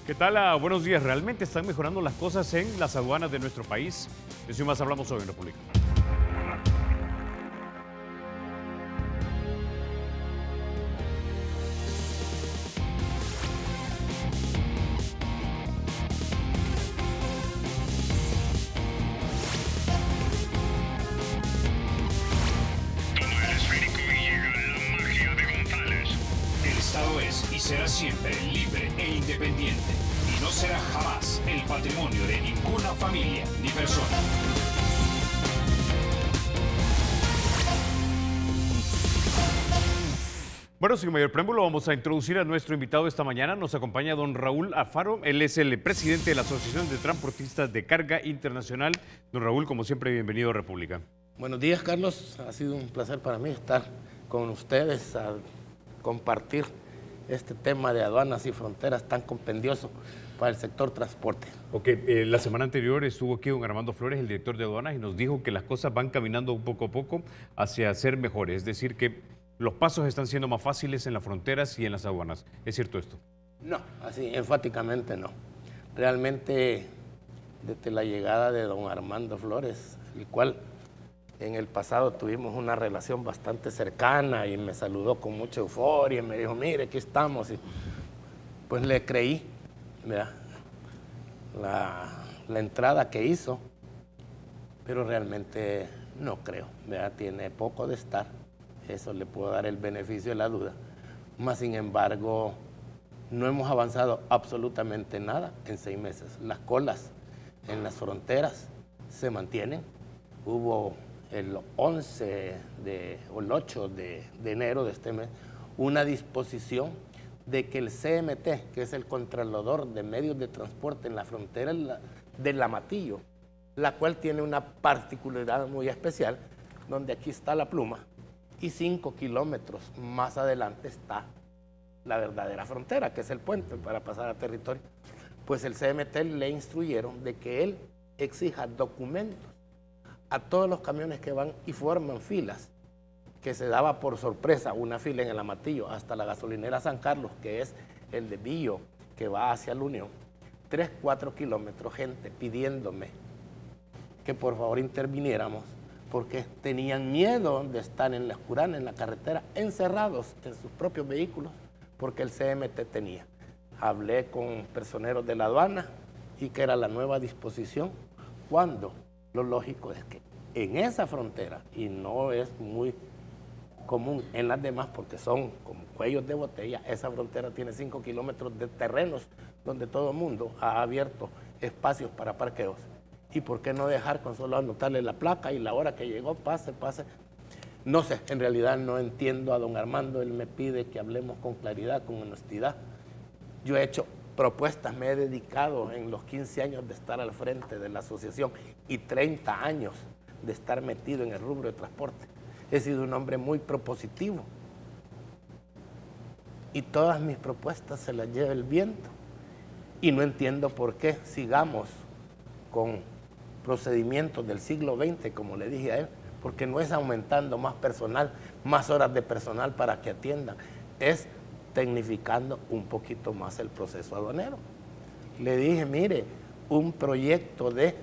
¿Qué tal? Buenos días. ¿Realmente están mejorando las cosas en las aduanas de nuestro país? De eso y más hablamos hoy en República. Será siempre libre e independiente y no será jamás el patrimonio de ninguna familia ni persona. Bueno, sin mayor preámbulo, vamos a introducir a nuestro invitado esta mañana. Nos acompaña don Raúl Alfaro. Él es el presidente de la Asociación de Transportistas de Carga Internacional. Don Raúl, como siempre, bienvenido a República. Buenos días, Carlos. Ha sido un placer para mí estar con ustedes a compartir este tema de aduanas y fronteras tan compendioso para el sector transporte. Ok, la semana anterior estuvo aquí don Armando Flores, el director de aduanas, y nos dijo que las cosas van caminando poco a poco hacia ser mejores, es decir, que los pasos están siendo más fáciles en las fronteras y en las aduanas. ¿Es cierto esto? No, así enfáticamente no. Realmente, desde la llegada de don Armando Flores, el cual en el pasado tuvimos una relación bastante cercana y me saludó con mucha euforia y me dijo, mire, aquí estamos. Y pues le creí, ¿verdad? La entrada que hizo, pero realmente no creo, ¿verdad? Tiene poco de estar, eso le puedo dar el beneficio de la duda. Más sin embargo, no hemos avanzado absolutamente nada en 6 meses. Las colas en las fronteras se mantienen. Hubo el 11 o el 8 de enero de este mes, una disposición de que el CMT, que es el Contralor de Medios de Transporte en la frontera del Amatillo, la cual tiene una particularidad muy especial, donde aquí está la pluma y 5 kilómetros más adelante está la verdadera frontera, que es el puente para pasar a territorio. Pues el CMT le instruyeron de que él exija documentos a todos los camiones que van y forman filas, que se daba por sorpresa una fila en el Amatillo hasta la gasolinera San Carlos, que es el de Billo, que va hacia la Unión, 3-4 kilómetros, gente pidiéndome que por favor interviniéramos, porque tenían miedo de estar en la oscurana, en la carretera, encerrados en sus propios vehículos, porque el CMT tenía. Hablé con personeros de la aduana y que era la nueva disposición, cuando lo lógico es que en esa frontera, y no es muy común en las demás porque son como cuellos de botella, esa frontera tiene 5 kilómetros de terrenos donde todo el mundo ha abierto espacios para parqueos. ¿Y por qué no dejar con solo anotarle la placa y la hora que llegó, pase, pase? No sé, en realidad no entiendo a don Armando, él me pide que hablemos con claridad, con honestidad. Yo he hecho propuestas, me he dedicado en los 15 años de estar al frente de la asociación y 30 años de estar metido en el rubro de transporte. He sido un hombre muy propositivo y todas mis propuestas se las lleva el viento y no entiendo por qué sigamos con procedimientos del siglo XX, como le dije a él, porque no es aumentando más personal, más horas de personal para que atiendan, es tecnificando un poquito más el proceso aduanero. Le dije, mire, un proyecto de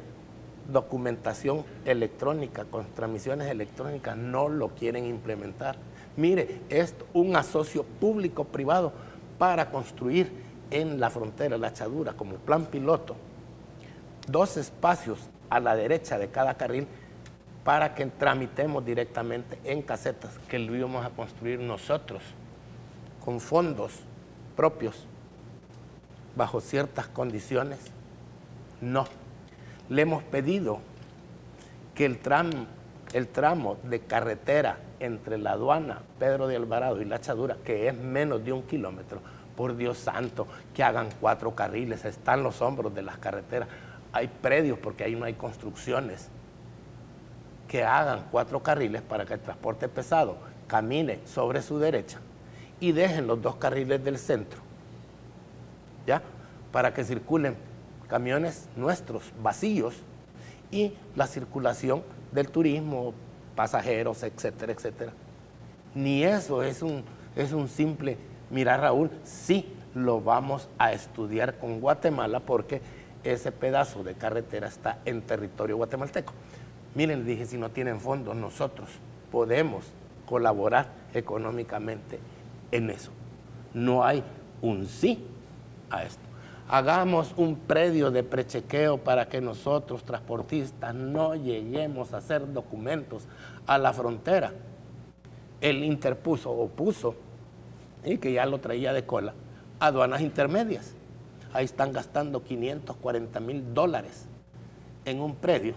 documentación electrónica con transmisiones electrónicas no lo quieren implementar. Mire, es un asocio público-privado para construir en la frontera, la Echadura, como plan piloto, 2 espacios a la derecha de cada carril para que tramitemos directamente en casetas que lo íbamos a construir nosotros con fondos propios, bajo ciertas condiciones. No. Le hemos pedido que el tramo de carretera entre la aduana Pedro de Alvarado y la Echadura, que es menos de 1 kilómetro, por Dios santo, que hagan 4 carriles, están los hombros de las carreteras, hay predios porque ahí no hay construcciones, que hagan 4 carriles para que el transporte pesado camine sobre su derecha y dejen los 2 carriles del centro, ¿ya? Para que circulen camiones nuestros vacíos y la circulación del turismo, pasajeros, etcétera, etcétera. Ni eso es un simple, mira Raúl, sí, lo vamos a estudiar con Guatemala porque ese pedazo de carretera está en territorio guatemalteco. Miren, dije, si no tienen fondos, nosotros podemos colaborar económicamente en eso. No hay un sí a esto. Hagamos un predio de prechequeo para que nosotros, transportistas, no lleguemos a hacer documentos a la frontera. Él interpuso o puso, y que ya lo traía de cola, aduanas intermedias. Ahí están gastando $540,000 en un predio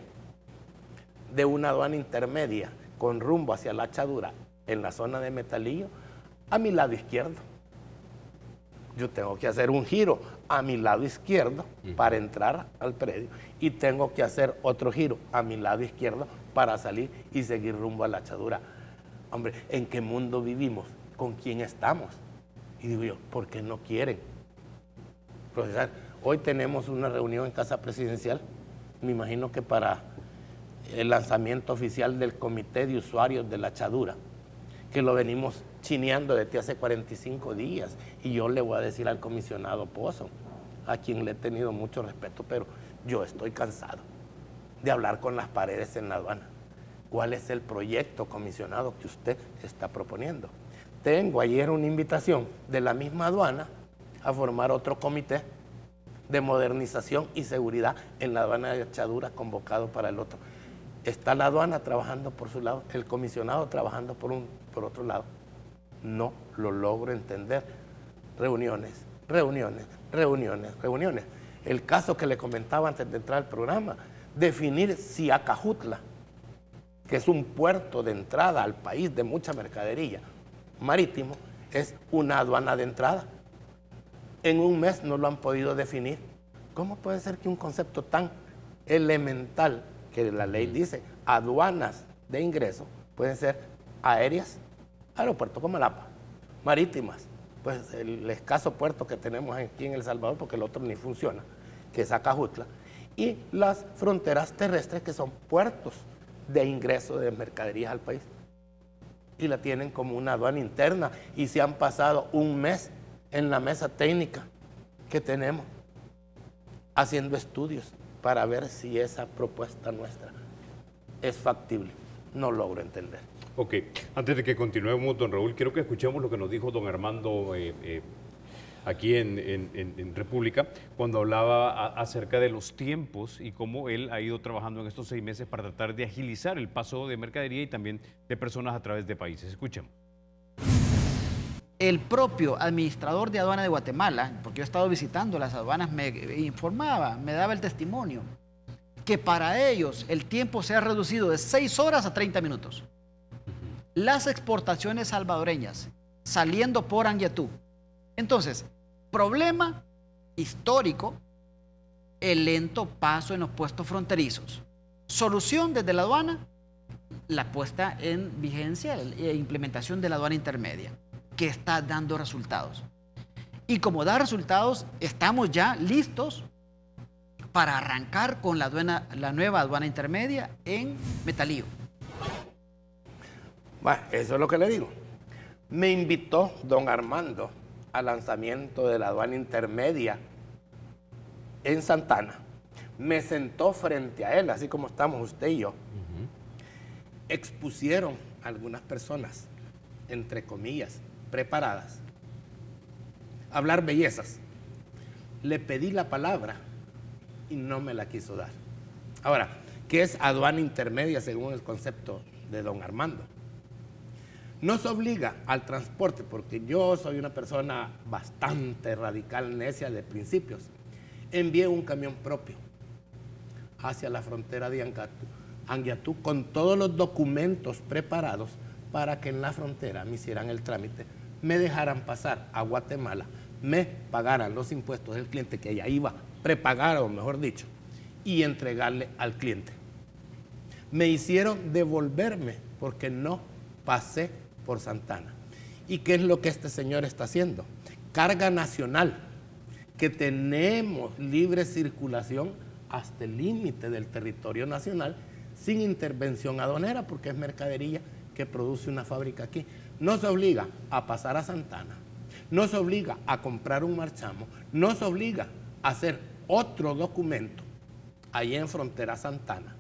de una aduana intermedia con rumbo hacia la Achadura en la zona de Metalillo, a mi lado izquierdo. Yo tengo que hacer un giro a mi lado izquierdo para entrar al predio y tengo que hacer otro giro a mi lado izquierdo para salir y seguir rumbo a la Achadura. Hombre, ¿en qué mundo vivimos? ¿Con quién estamos? Y digo yo, ¿por qué no quieren procesar? Hoy tenemos una reunión en Casa Presidencial, me imagino que para el lanzamiento oficial del Comité de Usuarios de la Achadura, que lo venimos chineando desde hace 45 días. Y yo le voy a decir al comisionado Pozo, a quien le he tenido mucho respeto, pero yo estoy cansado de hablar con las paredes en la aduana. ¿Cuál es el proyecto, comisionado, que usted está proponiendo? Tengo ayer una invitación de la misma aduana a formar otro comité de modernización y seguridad en la aduana de Achadura, convocado para el otro. Está la aduana trabajando por su lado, el comisionado trabajando por otro lado. No lo logro entender. Reuniones, reuniones, reuniones, reuniones. El caso que le comentaba antes de entrar al programa, definir si Acajutla, que es un puerto de entrada al país de mucha mercadería marítimo, es una aduana de entrada. En un mes no lo han podido definir. ¿Cómo puede ser que un concepto tan elemental, que la ley dice, aduanas de ingreso, pueden ser aéreas, aeropuerto Comalapa, marítimas, pues el escaso puerto que tenemos aquí en El Salvador, porque el otro ni funciona, que es Acajutla, y las fronteras terrestres, que son puertos de ingreso de mercaderías al país, y la tienen como una aduana interna, y se han pasado un mes en la mesa técnica que tenemos, haciendo estudios para ver si esa propuesta nuestra es factible. No logro entender. Ok, antes de que continuemos, don Raúl, quiero que escuchemos lo que nos dijo don Armando aquí en República, cuando hablaba acerca de los tiempos y cómo él ha ido trabajando en estos 6 meses para tratar de agilizar el paso de mercadería y también de personas a través de países. Escuchemos. El propio administrador de aduana de Guatemala, porque yo he estado visitando las aduanas, me informaba, me daba el testimonio, que para ellos el tiempo se ha reducido de 6 horas a 30 minutos. Las exportaciones salvadoreñas saliendo por Anguiatú. Entonces, problema histórico, el lento paso en los puestos fronterizos. Solución desde la aduana, la puesta en vigencia e implementación de la aduana intermedia, que está dando resultados. Y como da resultados, estamos ya listos para arrancar con la nueva aduana intermedia en Metalillo. Bueno, eso es lo que le digo. Me invitó don Armando al lanzamiento de la aduana intermedia en Santana. Me sentó frente a él, así como estamos usted y yo. Expusieron algunas personas, entre comillas, preparadas, a hablar bellezas. Le pedí la palabra y no me la quiso dar. Ahora, ¿qué es aduana intermedia según el concepto de don Armando? Nos obliga al transporte, porque yo soy una persona bastante radical, necia de principios. Envié un camión propio hacia la frontera de Anguiatú con todos los documentos preparados para que en la frontera me hicieran el trámite, me dejaran pasar a Guatemala, me pagaran los impuestos del cliente, que ya iba prepagado, mejor dicho, y entregarle al cliente. Me hicieron devolverme porque no pasé por Santana. ¿Y qué es lo que este señor está haciendo? Carga nacional, que tenemos libre circulación hasta el límite del territorio nacional sin intervención aduanera, porque es mercadería que produce una fábrica aquí. Nos obliga a pasar a Santana, nos obliga a comprar un marchamo, nos obliga a hacer otro documento ahí en Frontera Santana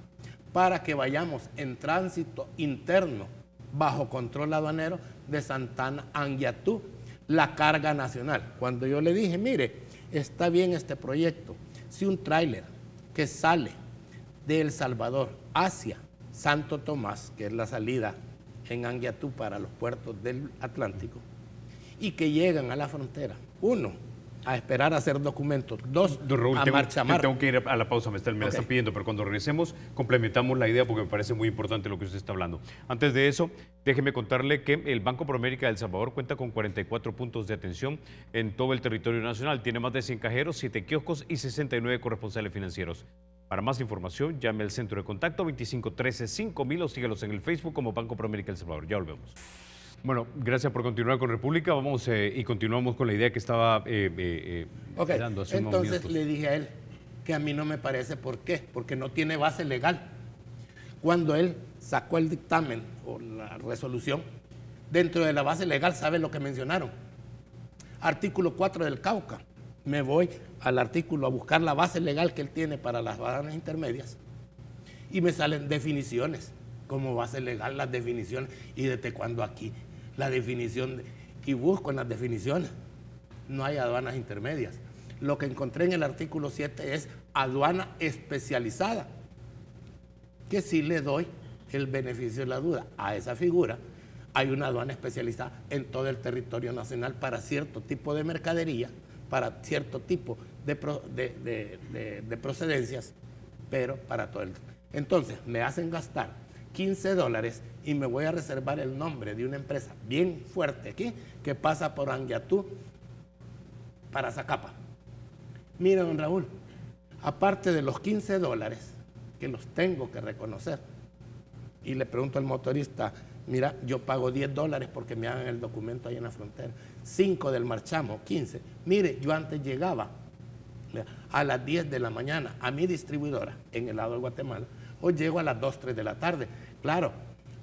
para que vayamos en tránsito interno bajo control aduanero de Santana a Anguiatú, la carga nacional. Cuando yo le dije, mire, está bien este proyecto, si un tráiler que sale de El Salvador hacia Santo Tomás, que es la salida en Anguiatú para los puertos del Atlántico, y que llegan a la frontera, uno, a esperar a hacer documentos, dos, Don Raúl, a marchamar. tengo que ir a la pausa, me la están pidiendo, pero cuando regresemos complementamos la idea porque me parece muy importante lo que usted está hablando. Antes de eso, déjeme contarle que el Banco Promérica de El Salvador cuenta con 44 puntos de atención en todo el territorio nacional. Tiene más de 100 cajeros, 7 kioscos y 69 corresponsales financieros. Para más información, llame al centro de contacto 2513-5000 o sígalos en el Facebook como Banco Promérica El Salvador. Ya volvemos. Bueno, gracias por continuar con República. Vamos y continuamos con la idea que estaba dando hace unos minutos. Entonces le dije a él que a mí no me parece. ¿Por qué? Porque no tiene base legal. Cuando él sacó el dictamen o la resolución, dentro de la base legal, ¿sabe lo que mencionaron? Artículo 4 del Cauca. Me voy al artículo a buscar la base legal que él tiene para las aduanas intermedias y me salen definiciones como base legal, las definiciones. ¿Y desde cuándo aquí? La definición, y busco en las definiciones, no hay aduanas intermedias. Lo que encontré en el artículo 7 es aduana especializada, que sí le doy el beneficio de la duda a esa figura. Hay una aduana especializada en todo el territorio nacional para cierto tipo de mercadería, para cierto tipo de procedencias, pero para todo el... Entonces, me hacen gastar $15 y me voy a reservar el nombre de una empresa bien fuerte aquí que pasa por Anguiatú para Zacapa. Mira, don Raúl, aparte de los $15 que los tengo que reconocer, y le pregunto al motorista, mira, yo pago $10 porque me hagan el documento ahí en la frontera, 5 del marchamo, 15. Mire, yo antes llegaba a las 10 de la mañana a mi distribuidora en el lado de Guatemala. Hoy llego a las 2, 3 de la tarde. Claro,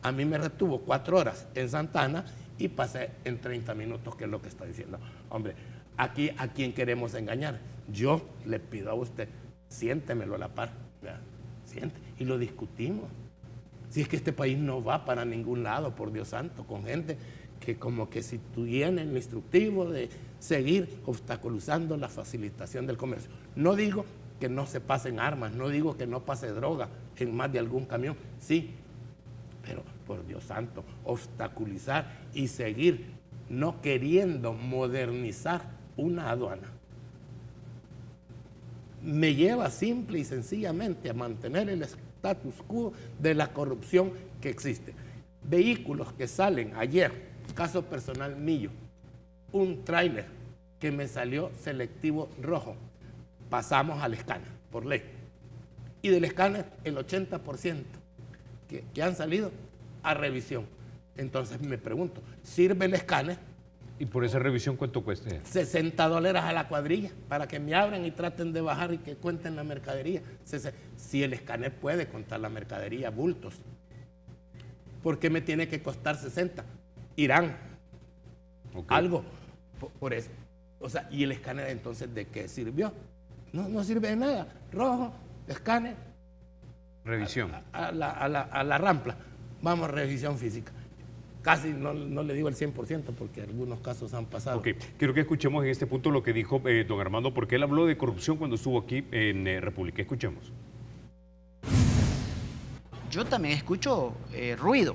a mí me retuvo 4 horas en Santana y pasé en 30 minutos, que es lo que está diciendo. Hombre, aquí a quién queremos engañar. Yo le pido a usted, siéntemelo a la par, ¿verdad? Siente, y lo discutimos. Si es que este país no va para ningún lado, por Dios santo, con gente que como que si tuviera el instructivo de seguir obstaculizando la facilitación del comercio. No digo que no se pasen armas, no digo que no pase droga en más de algún camión, sí, pero por Dios santo, obstaculizar y seguir no queriendo modernizar una aduana me lleva simple y sencillamente a mantener el status quo de la corrupción que existe. Vehículos que salen ayer, caso personal mío, un tráiler que me salió selectivo rojo, pasamos al escáner, por ley. Y del escáner, el 80% que han salido a revisión. Entonces me pregunto, ¿sirve el escáner? ¿Y por esa revisión cuánto cuesta? $60 a la cuadrilla, para que me abran y traten de bajar y que cuenten la mercadería. Si el escáner puede contar la mercadería, bultos, ¿por qué me tiene que costar 60? Irán, algo, por eso. O sea, ¿y el escáner entonces de qué sirvió? No sirve de nada. Rojo, escáner. Revisión. A la rampla. Vamos, revisión física. Casi no le digo el 100% porque algunos casos han pasado. Ok, quiero que escuchemos en este punto lo que dijo don Armando, porque él habló de corrupción cuando estuvo aquí en República. Escuchemos. Yo también escucho ruido,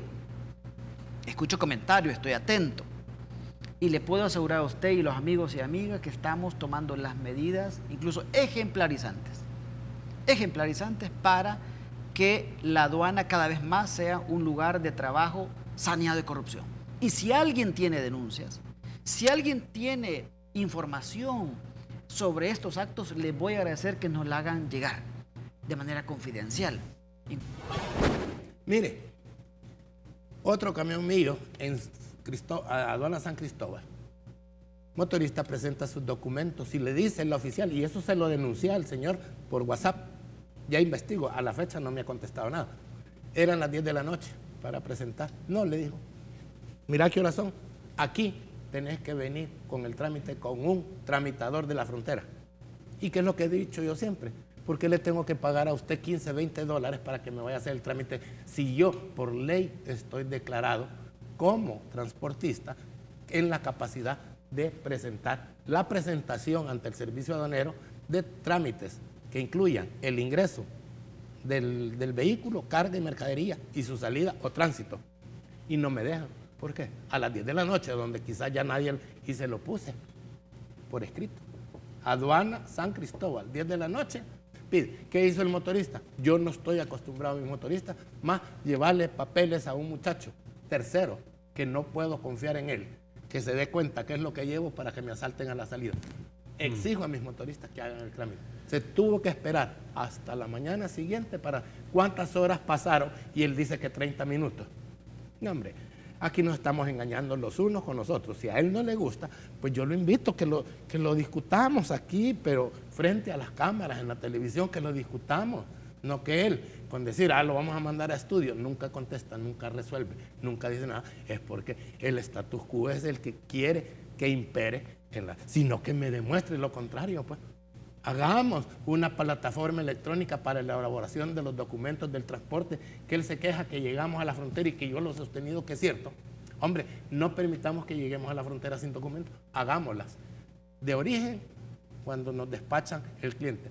escucho comentarios, estoy atento. Y le puedo asegurar a usted y los amigos y amigas que estamos tomando las medidas, incluso ejemplarizantes para que la aduana cada vez más sea un lugar de trabajo saneado de corrupción. Y si alguien tiene denuncias, si alguien tiene información sobre estos actos, les voy a agradecer que nos la hagan llegar de manera confidencial. Mire, otro camión mío en Aduana San Cristóbal, motorista presenta sus documentos y le dice la oficial, y eso se lo denuncié al señor por WhatsApp, ya investigo, a la fecha no me ha contestado nada. Eran las 10 de la noche para presentar. No, le dijo, mira qué horas son, aquí tenés que venir con el trámite con un tramitador de la frontera. ¿Y qué es lo que he dicho yo siempre? ¿Por qué le tengo que pagar a usted 15, 20 dólares para que me vaya a hacer el trámite si yo por ley estoy declarado como transportista en la capacidad de presentar la presentación ante el servicio aduanero de trámites que incluyan el ingreso del vehículo, carga y mercadería y su salida o tránsito? Y no me dejan. ¿Por qué? A las 10 de la noche, donde quizás ya nadie, y se lo puse por escrito. Aduana San Cristóbal, 10 de la noche, pide. ¿Qué hizo el motorista? Yo no estoy acostumbrado a mis motoristas, más llevarle papeles a un muchacho tercero, que no puedo confiar en él, que se dé cuenta qué es lo que llevo para que me asalten a la salida. Exijo a mis motoristas que hagan el trámite. Se tuvo que esperar hasta la mañana siguiente para cuántas horas pasaron y él dice que 30 minutos. No, hombre, aquí nos estamos engañando los unos con los otros. Si a él no le gusta, pues yo lo invito que lo discutamos aquí, pero frente a las cámaras, en la televisión, que lo discutamos. No que él, con decir, lo vamos a mandar a estudio, nunca contesta, nunca resuelve, nunca dice nada. Es porque el status quo es el que quiere que impere, sino que me demuestre lo contrario, pues. Hagamos una plataforma electrónica para la elaboración de los documentos del transporte, que él se queja que llegamos a la frontera y que yo lo he sostenido que es cierto. Hombre, no permitamos que lleguemos a la frontera sin documentos, hagámoslas. De origen, cuando nos despachan el cliente.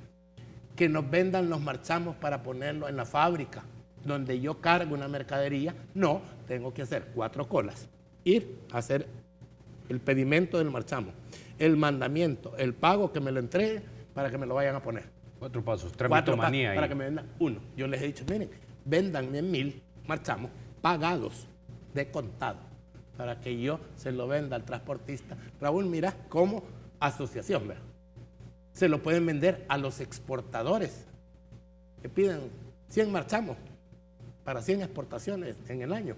Que nos vendan los marchamos para ponerlo en la fábrica, donde yo cargo una mercadería. No, tengo que hacer 4 colas, ir a hacer el pedimento del marchamo, el mandamiento, el pago, que me lo entregue para que me lo vayan a poner. 4 pasos, tramitomanía para que me vendan uno. Yo les he dicho, miren, véndanme 1000 marchamos pagados de contado para que yo se lo venda al transportista. Raúl, mira, como asociación, ¿verdad? Se lo pueden vender a los exportadores que piden 100 marchamos para 100 exportaciones en el año,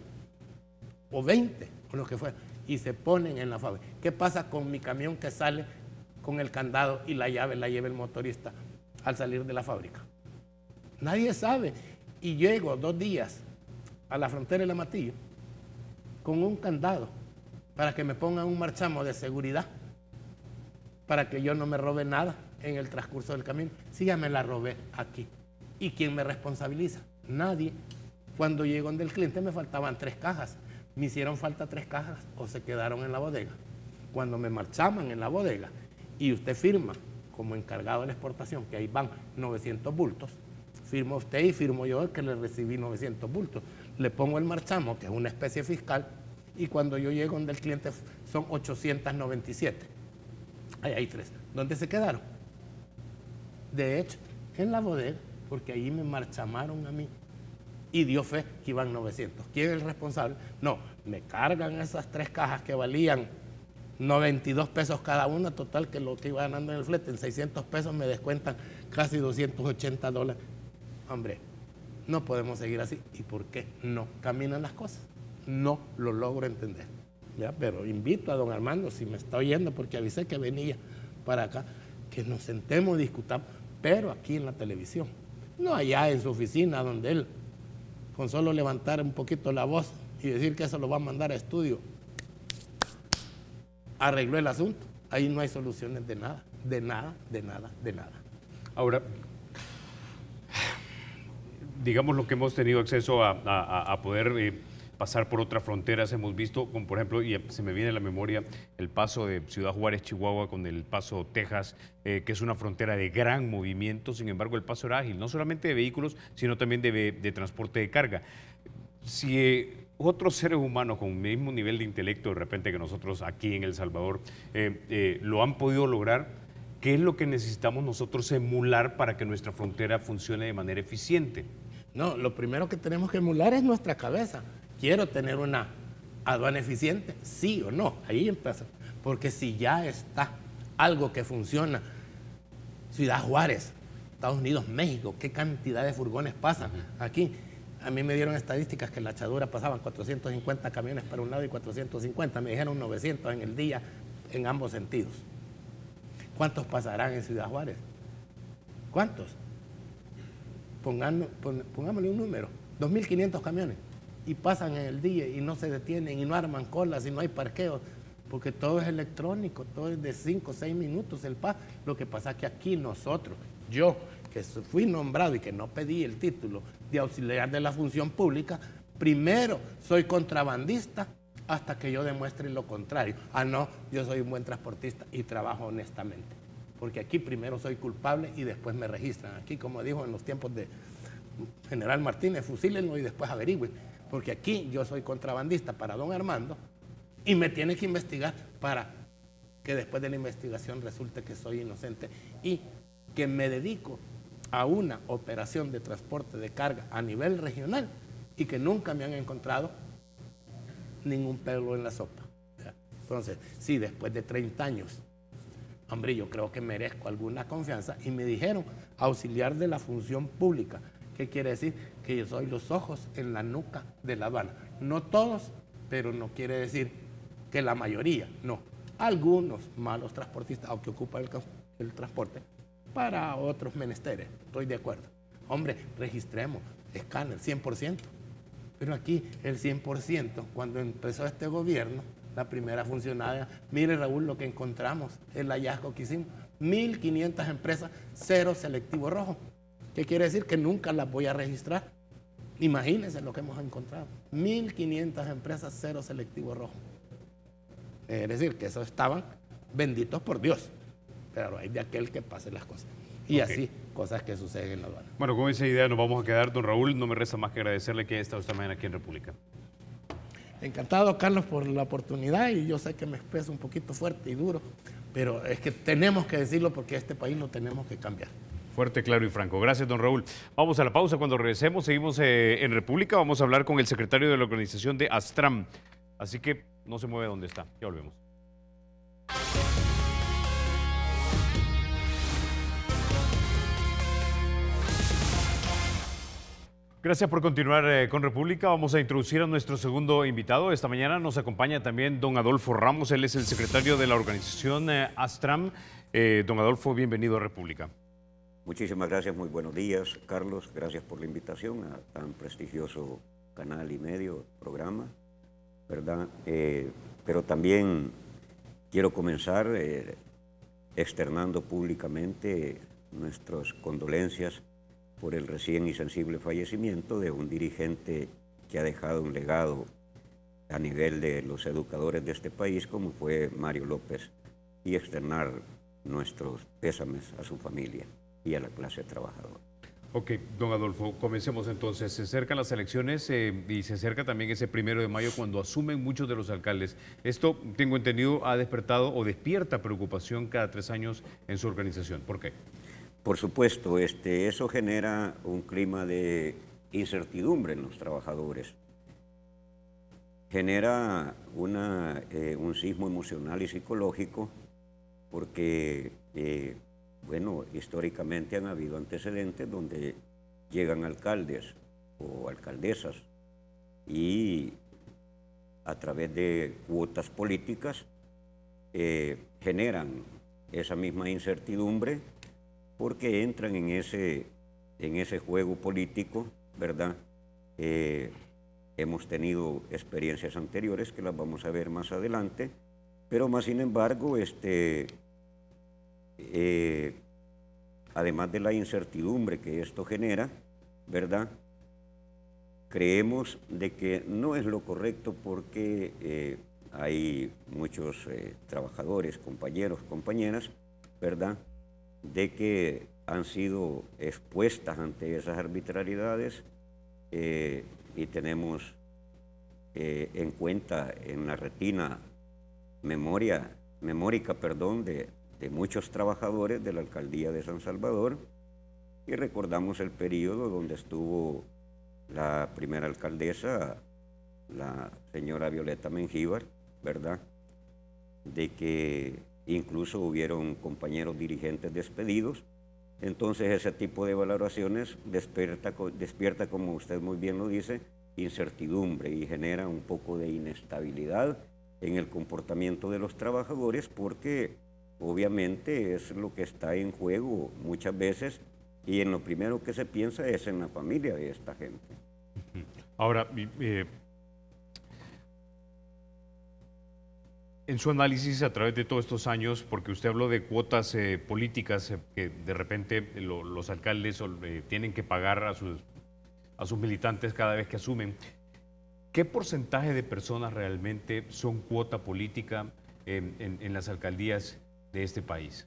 o 20, o lo que fuera, y se ponen en la fábrica. ¿Qué pasa con mi camión que sale con el candado y la llave la lleva el motorista al salir de la fábrica? Nadie sabe. Y llego 2 días a la frontera de La Matillo con un candado para que me pongan un marchamo de seguridad, para que yo no me robe nada en el transcurso del camino. Sí, ya me la robé aquí. ¿Y quién me responsabiliza? Nadie. Cuando llego donde el cliente me faltaban 3 cajas. Me hicieron falta 3 cajas o se quedaron en la bodega. Cuando me marchaban en la bodega y usted firma como encargado de la exportación, que ahí van 900 bultos, firma usted y firmo yo que le recibí 900 bultos. Le pongo el marchamo, que es una especie fiscal, y cuando yo llego donde el cliente son 897. Ahí hay 3. ¿Dónde se quedaron? De hecho, en la bodega, porque ahí me marchamaron a mí y dio fe que iban 900. ¿Quién es el responsable? No, me cargan esas 3 cajas que valían 92 pesos cada una, total que lo que iba ganando en el flete, en 600 pesos me descuentan casi 280 dólares. Hombre, no podemos seguir así. ¿Y por qué no caminan las cosas? No lo logro entender. ¿Ya? Pero invito a don Armando, si me está oyendo, porque avisé que venía para acá, que nos sentemos y discutamos, pero aquí en la televisión, no allá en su oficina, donde él, con solo levantar un poquito la voz y decir que eso lo va a mandar a estudio, arregló el asunto. Ahí no hay soluciones de nada, de nada, de nada, de nada. Ahora, digamos lo que hemos tenido acceso a poder pasar por otras fronteras, hemos visto, como por ejemplo, y se me viene a la memoria el paso de Ciudad Juárez, Chihuahua, con el paso Texas, que es una frontera de gran movimiento. Sin embargo, el paso era ágil, no solamente de vehículos, sino también de transporte de carga. Si otros seres humanos con el mismo nivel de intelecto, de repente, que nosotros aquí en El Salvador, lo han podido lograr, ¿qué es lo que necesitamos nosotros emular para que nuestra frontera funcione de manera eficiente? No, lo primero que tenemos que emular es nuestra cabeza. ¿Quiero tener una aduana eficiente? ¿Sí o no? Ahí empieza. Porque si ya está algo que funciona, Ciudad Juárez, Estados Unidos, México, ¿qué cantidad de furgones pasan aquí? A mí me dieron estadísticas que en la Achadura pasaban 450 camiones para un lado y 450. Me dijeron 900 en el día en ambos sentidos. ¿Cuántos pasarán en Ciudad Juárez? ¿Cuántos? Pongámosle un número. 2.500 camiones. Y pasan en el día y no se detienen y no arman colas y no hay parqueos. porque todo es electrónico, todo es de 5 o 6 minutos el paso. Lo que pasa es que aquí nosotros, yo que fui nombrado y que no pedí el título de auxiliar de la función pública, primero soy contrabandista hasta que yo demuestre lo contrario. Ah, no, yo soy un buen transportista y trabajo honestamente. Porque aquí primero soy culpable y después me registran. Aquí, como dijo en los tiempos de General Martínez, fusílenlo y después averigüen. Porque aquí yo soy contrabandista para don Armando y me tiene que investigar para que después de la investigación resulte que soy inocente y que me dedico a una operación de transporte de carga a nivel regional y que nunca me han encontrado ningún pelo en la sopa. Entonces, sí, después de 30 años, hombre, yo creo que merezco alguna confianza y me dijeron auxiliar de la función pública. ¿Qué quiere decir? Que yo soy los ojos en la nuca de la aduana. No todos, pero no quiere decir que la mayoría, no. Algunos malos transportistas, aunque ocupan el transporte, para otros menesteres, estoy de acuerdo. Hombre, registremos, escáner, 100%. Pero aquí el 100%, cuando empezó este gobierno, la primera funcionaria, mire Raúl lo que encontramos, el hallazgo que hicimos, 1.500 empresas, 0 selectivo rojo. ¿Qué quiere decir? Que nunca las voy a registrar. Imagínense lo que hemos encontrado, 1.500 empresas, 0 selectivo rojo. Es decir, que esos estaban benditos por Dios, pero hay de aquel que pase las cosas. Y así, cosas que suceden en la aduana. Bueno, con esa idea nos vamos a quedar, don Raúl. No me resta más que agradecerle que haya estado esta mañana aquí en República. Encantado, Carlos, por la oportunidad, y yo sé que me expreso un poquito fuerte y duro, pero es que tenemos que decirlo porque este país lo tenemos que cambiar. Fuerte, claro y franco. Gracias, don Raúl. Vamos a la pausa. Cuando regresemos, seguimos en República. Vamos a hablar con el secretario de la organización de Astram. Así que no se mueve donde está. Ya volvemos. Gracias por continuar con República. Vamos a introducir a nuestro segundo invitado. Esta mañana nos acompaña también don Adolfo Ramos. Él es el secretario de la organización Astram. Don Adolfo, bienvenido a República. Muchísimas gracias, muy buenos días, Carlos. Gracias por la invitación a tan prestigioso canal y medio, programa, ¿verdad? Pero también quiero comenzar externando públicamente nuestras condolencias por el recién y sensible fallecimiento de un dirigente que ha dejado un legado a nivel de los educadores de este país, como fue Mario López, y externar nuestros pésames a su familia y a la clase trabajadora. Ok, don Adolfo, comencemos entonces. Se acercan las elecciones y se acerca también ese 1 de mayo cuando asumen muchos de los alcaldes. Esto, tengo entendido, ha despertado o despierta preocupación cada 3 años en su organización. ¿Por qué? Por supuesto, eso genera un clima de incertidumbre en los trabajadores. Genera un sismo emocional y psicológico porque, bueno, históricamente han habido antecedentes donde llegan alcaldes o alcaldesas y a través de cuotas políticas generan esa misma incertidumbre porque entran en ese juego político, ¿verdad? Hemos tenido experiencias anteriores que las vamos a ver más adelante, pero más sin embargo, además de la incertidumbre que esto genera, ¿verdad? Creemos de que no es lo correcto porque hay muchos trabajadores, compañeros, compañeras, ¿verdad?, de que han sido expuestas ante esas arbitrariedades y tenemos en cuenta en la retina memórica, de muchos trabajadores de la alcaldía de San Salvador y recordamos el periodo donde estuvo la primera alcaldesa, la señora Violeta Mengíbar, ¿verdad?, de que incluso hubieron compañeros dirigentes despedidos. Entonces ese tipo de valoraciones despierta, como usted muy bien lo dice, incertidumbre y genera un poco de inestabilidad en el comportamiento de los trabajadores porque obviamente es lo que está en juego muchas veces y en lo primero que se piensa es en la familia de esta gente. En su análisis a través de todos estos años, porque usted habló de cuotas políticas que de repente los alcaldes tienen que pagar a sus militantes cada vez que asumen, ¿qué porcentaje de personas realmente son cuota política en las alcaldías de este país?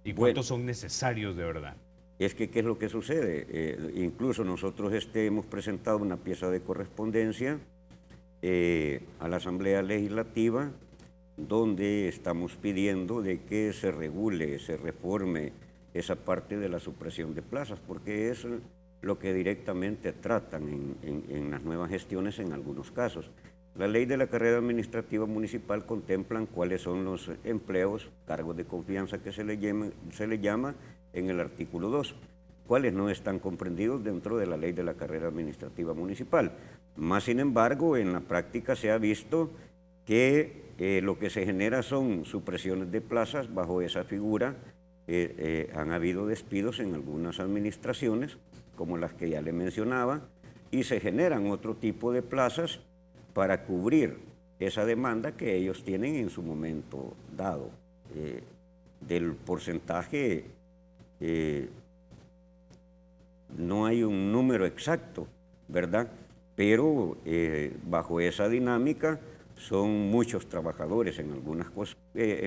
¿Y cuántos son necesarios de verdad? Es que, ¿qué es lo que sucede? Incluso nosotros hemos presentado una pieza de correspondencia a la Asamblea Legislativa, donde estamos pidiendo de que se regule, se reforme esa parte de la supresión de plazas, porque es lo que directamente tratan en las nuevas gestiones en algunos casos. La ley de la carrera administrativa municipal contemplan cuáles son los empleos, cargos de confianza que se le llama en el artículo 2, cuáles no están comprendidos dentro de la ley de la carrera administrativa municipal. Más sin embargo, en la práctica se ha visto que lo que se genera son supresiones de plazas bajo esa figura. Han habido despidos en algunas administraciones, como las que ya le mencionaba, y se generan otro tipo de plazas para cubrir esa demanda que ellos tienen en su momento dado. Del porcentaje, no hay un número exacto, ¿verdad? Pero bajo esa dinámica son muchos trabajadores en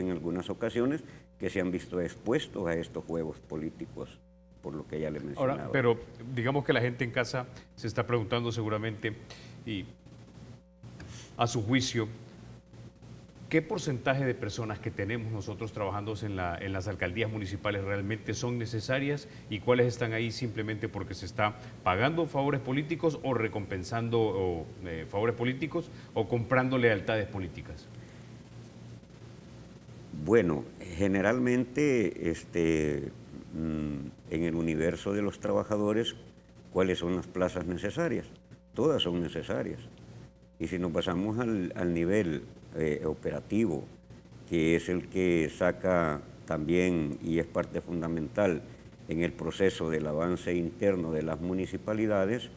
algunas ocasiones que se han visto expuestos a estos juegos políticos, por lo que ya le mencionaba. Ahora, pero digamos que la gente en casa se está preguntando seguramente, y a su juicio, ¿qué porcentaje de personas que tenemos nosotros trabajando en las alcaldías municipales realmente son necesarias y cuáles están ahí simplemente porque se está pagando favores políticos o recompensando favores políticos o comprando lealtades políticas? Bueno, generalmente en el universo de los trabajadores, ¿cuáles son las plazas necesarias? Todas son necesarias. Y si nos pasamos al nivel operativo, que es el que saca también y es parte fundamental en el proceso del avance interno de las municipalidades,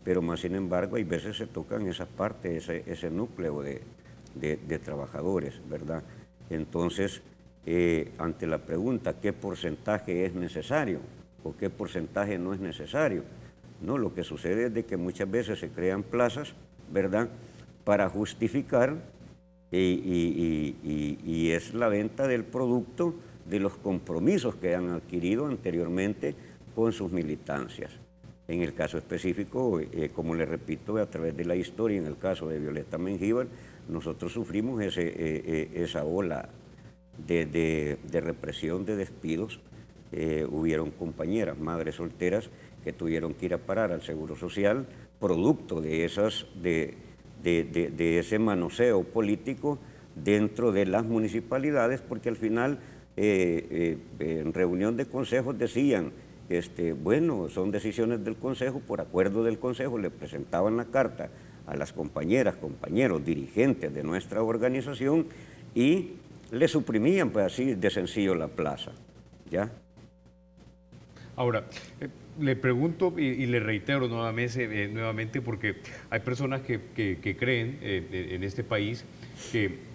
pero más sin embargo hay veces se tocan esa parte, ese núcleo de trabajadores, ¿verdad? Entonces, ante la pregunta ¿qué porcentaje es necesario o qué porcentaje no es necesario? No, lo que sucede es de que muchas veces se crean plazas, ¿verdad?, para justificar y es la venta del producto de los compromisos que han adquirido anteriormente con sus militancias. En el caso específico, como le repito, a través de la historia, en el caso de Violeta Mengíbar, nosotros sufrimos esa ola de represión, de despidos. Hubieron compañeras, madres solteras, que tuvieron que ir a parar al Seguro Social, producto de ese manoseo político dentro de las municipalidades, porque al final en reunión de consejos decían, bueno, son decisiones del consejo, por acuerdo del consejo, le presentaban la carta a las compañeras, compañeros, dirigentes de nuestra organización y le suprimían, pues así de sencillo, la plaza, ¿ya? Ahora, le pregunto y le reitero nuevamente porque hay personas que creen en este país que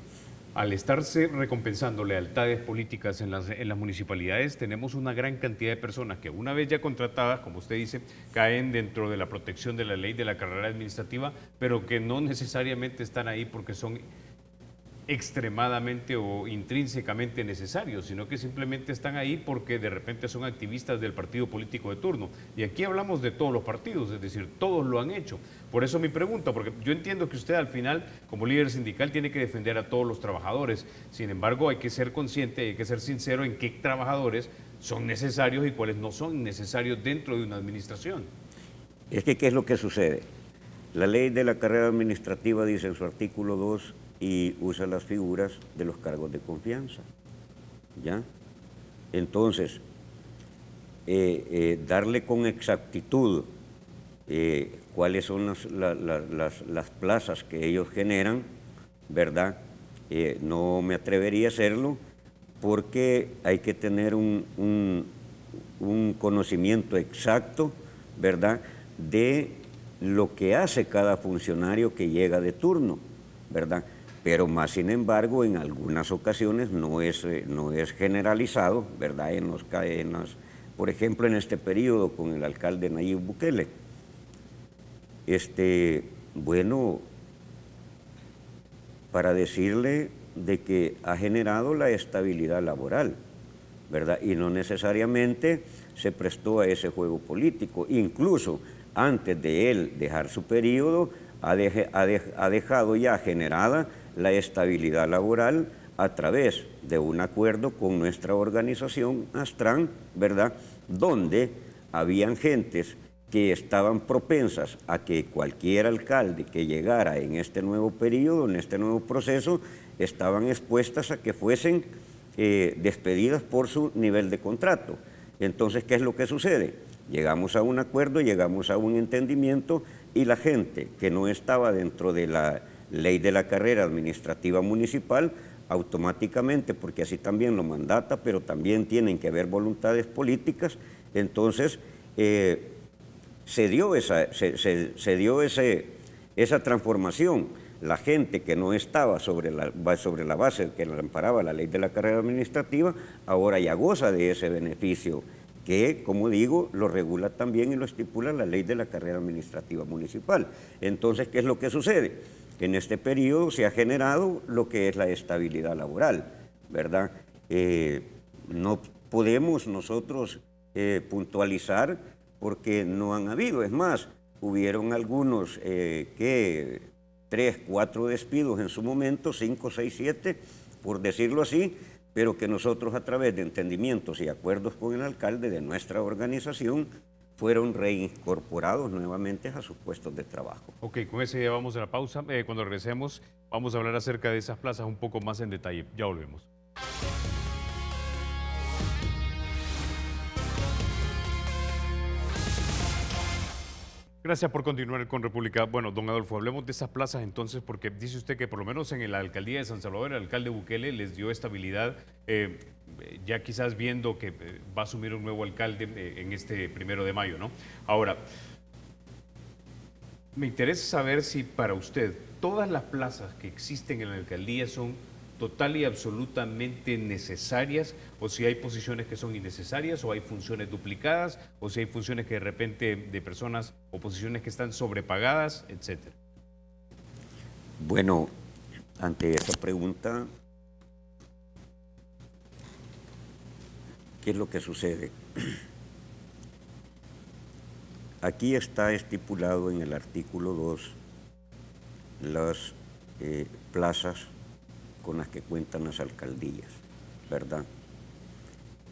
al estarse recompensando lealtades políticas en las municipalidades, tenemos una gran cantidad de personas que una vez ya contratadas, como usted dice, caen dentro de la protección de la ley de la carrera administrativa, pero que no necesariamente están ahí porque son extremadamente o intrínsecamente necesarios, sino que simplemente están ahí porque de repente son activistas del partido político de turno. Y aquí hablamos de todos los partidos, es decir, todos lo han hecho. Por eso mi pregunta, porque yo entiendo que usted al final, como líder sindical, tiene que defender a todos los trabajadores. Sin embargo, hay que ser consciente, hay que ser sincero en qué trabajadores son necesarios y cuáles no son necesarios dentro de una administración. Es que, ¿qué es lo que sucede? La ley de la carrera administrativa dice en su artículo 2 y usa las figuras de los cargos de confianza, ¿ya? Entonces, darle con exactitud cuáles son las plazas que ellos generan, ¿verdad? No me atrevería a hacerlo porque hay que tener un conocimiento exacto, ¿verdad?, de lo que hace cada funcionario que llega de turno, ¿verdad? pero más sin embargo en algunas ocasiones no es generalizado, ¿verdad? Por ejemplo, en este periodo con el alcalde Nayib Bukele, bueno, para decirle de que ha generado la estabilidad laboral, ¿verdad? Y no necesariamente se prestó a ese juego político. Incluso antes de él dejar su periodo, ha dejado ya generada la estabilidad laboral a través de un acuerdo con nuestra organización Astran, ¿verdad? Donde habían gentes que estaban propensas a que cualquier alcalde que llegara en este nuevo periodo, en este nuevo proceso, estaban expuestas a que fuesen despedidas por su nivel de contrato. Entonces, ¿qué es lo que sucede? Llegamos a un acuerdo, llegamos a un entendimiento y la gente que no estaba dentro de la ley de la carrera administrativa municipal, automáticamente, porque así también lo mandata, pero también tienen que haber voluntades políticas, entonces se dio esa transformación. La gente que no estaba sobre la base que la amparaba la ley de la carrera administrativa, ahora ya goza de ese beneficio que, como digo, lo regula también y lo estipula la ley de la carrera administrativa municipal. Entonces, ¿qué es lo que sucede? En este periodo se ha generado lo que es la estabilidad laboral, ¿verdad? No podemos nosotros puntualizar porque no han habido, es más, hubieron algunos 3, 4 despidos en su momento, 5, 6, 7, por decirlo así, pero que nosotros a través de entendimientos y acuerdos con el alcalde de nuestra organización fueron reincorporados nuevamente a sus puestos de trabajo. Ok, con ese ya vamos a la pausa. Cuando regresemos vamos a hablar acerca de esas plazas un poco más en detalle. Ya volvemos. Gracias por continuar con República. Bueno, don Adolfo, hablemos de esas plazas entonces, porque dice usted que por lo menos en la alcaldía de San Salvador, el alcalde Bukele les dio estabilidad, ya quizás viendo que va a asumir un nuevo alcalde en este 1 de mayo, ¿no? Ahora, me interesa saber si para usted todas las plazas que existen en la alcaldía son total y absolutamente necesarias, o si hay posiciones que son innecesarias, o hay funciones duplicadas, o si hay funciones que de repente de personas o posiciones que están sobrepagadas, etcétera. Bueno, ante esa pregunta, ¿qué es lo que sucede? Aquí está estipulado en el artículo 2 las plazas con las que cuentan las alcaldías, ¿verdad?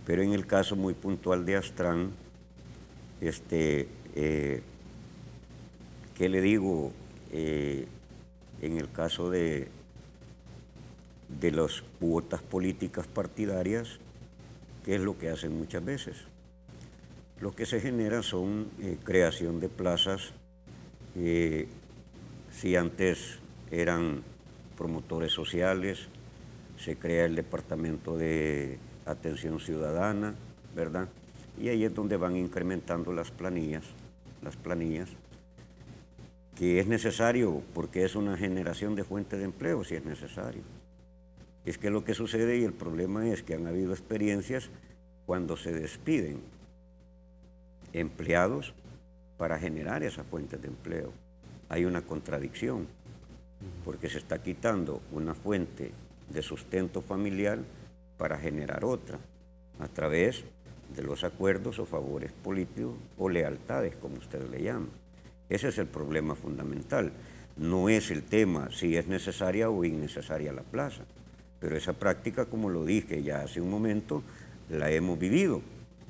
Pero en el caso muy puntual de Astran, ¿qué le digo? En el caso de las cuotas políticas partidarias, ¿qué es lo que hacen muchas veces? Lo que se genera son creación de plazas, si antes eran promotores sociales, se crea el Departamento de Atención Ciudadana, ¿verdad? Y ahí es donde van incrementando las planillas, que es necesario porque es una generación de fuente de empleo, si es necesario. Es que lo que sucede y el problema es que han habido experiencias cuando se despiden empleados para generar esa fuente de empleo. Hay una contradicción, porque se está quitando una fuente de sustento familiar para generar otra, a través de los acuerdos o favores políticos o lealtades, como usted le llama. Ese es el problema fundamental. No es el tema si es necesaria o innecesaria la plaza, pero esa práctica, como lo dije ya hace un momento, la hemos vivido,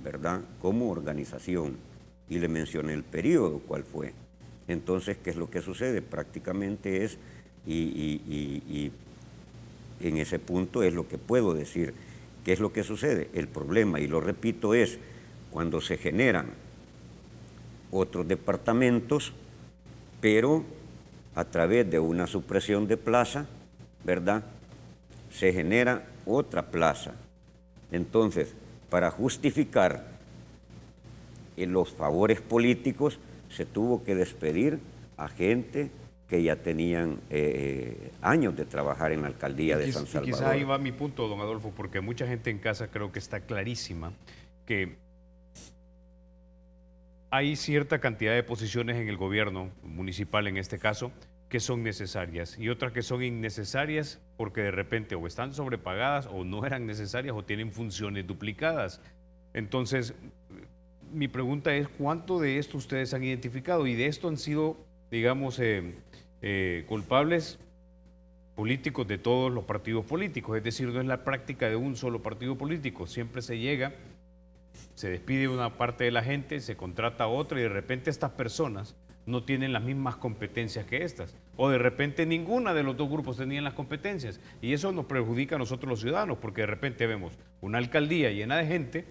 ¿verdad?, como organización, y le mencioné el periodo, cuál fue. Entonces, ¿qué es lo que sucede? Prácticamente es, y en ese punto es lo que puedo decir, ¿qué es lo que sucede? El problema, y lo repito, es cuando se generan otros departamentos, pero a través de una supresión de plaza, ¿verdad?, se genera otra plaza. Entonces, para justificar los favores políticos, se tuvo que despedir a gente que ya tenían años de trabajar en la alcaldía de San Salvador. Y quizá ahí va mi punto, don Adolfo, porque mucha gente en casa creo que está clarísima que hay cierta cantidad de posiciones en el gobierno municipal, en este caso, que son necesarias y otras que son innecesarias porque de repente o están sobrepagadas o no eran necesarias o tienen funciones duplicadas. Entonces, mi pregunta es, ¿cuánto de esto ustedes han identificado? Y de esto han sido, digamos, culpables políticos de todos los partidos políticos. Es decir, no es la práctica de un solo partido político. Siempre se llega, se despide una parte de la gente, se contrata a otra y de repente estas personas no tienen las mismas competencias que estas. O de repente ninguna de los dos grupos tenían las competencias. Y eso nos perjudica a nosotros los ciudadanos, porque de repente vemos una alcaldía llena de gente,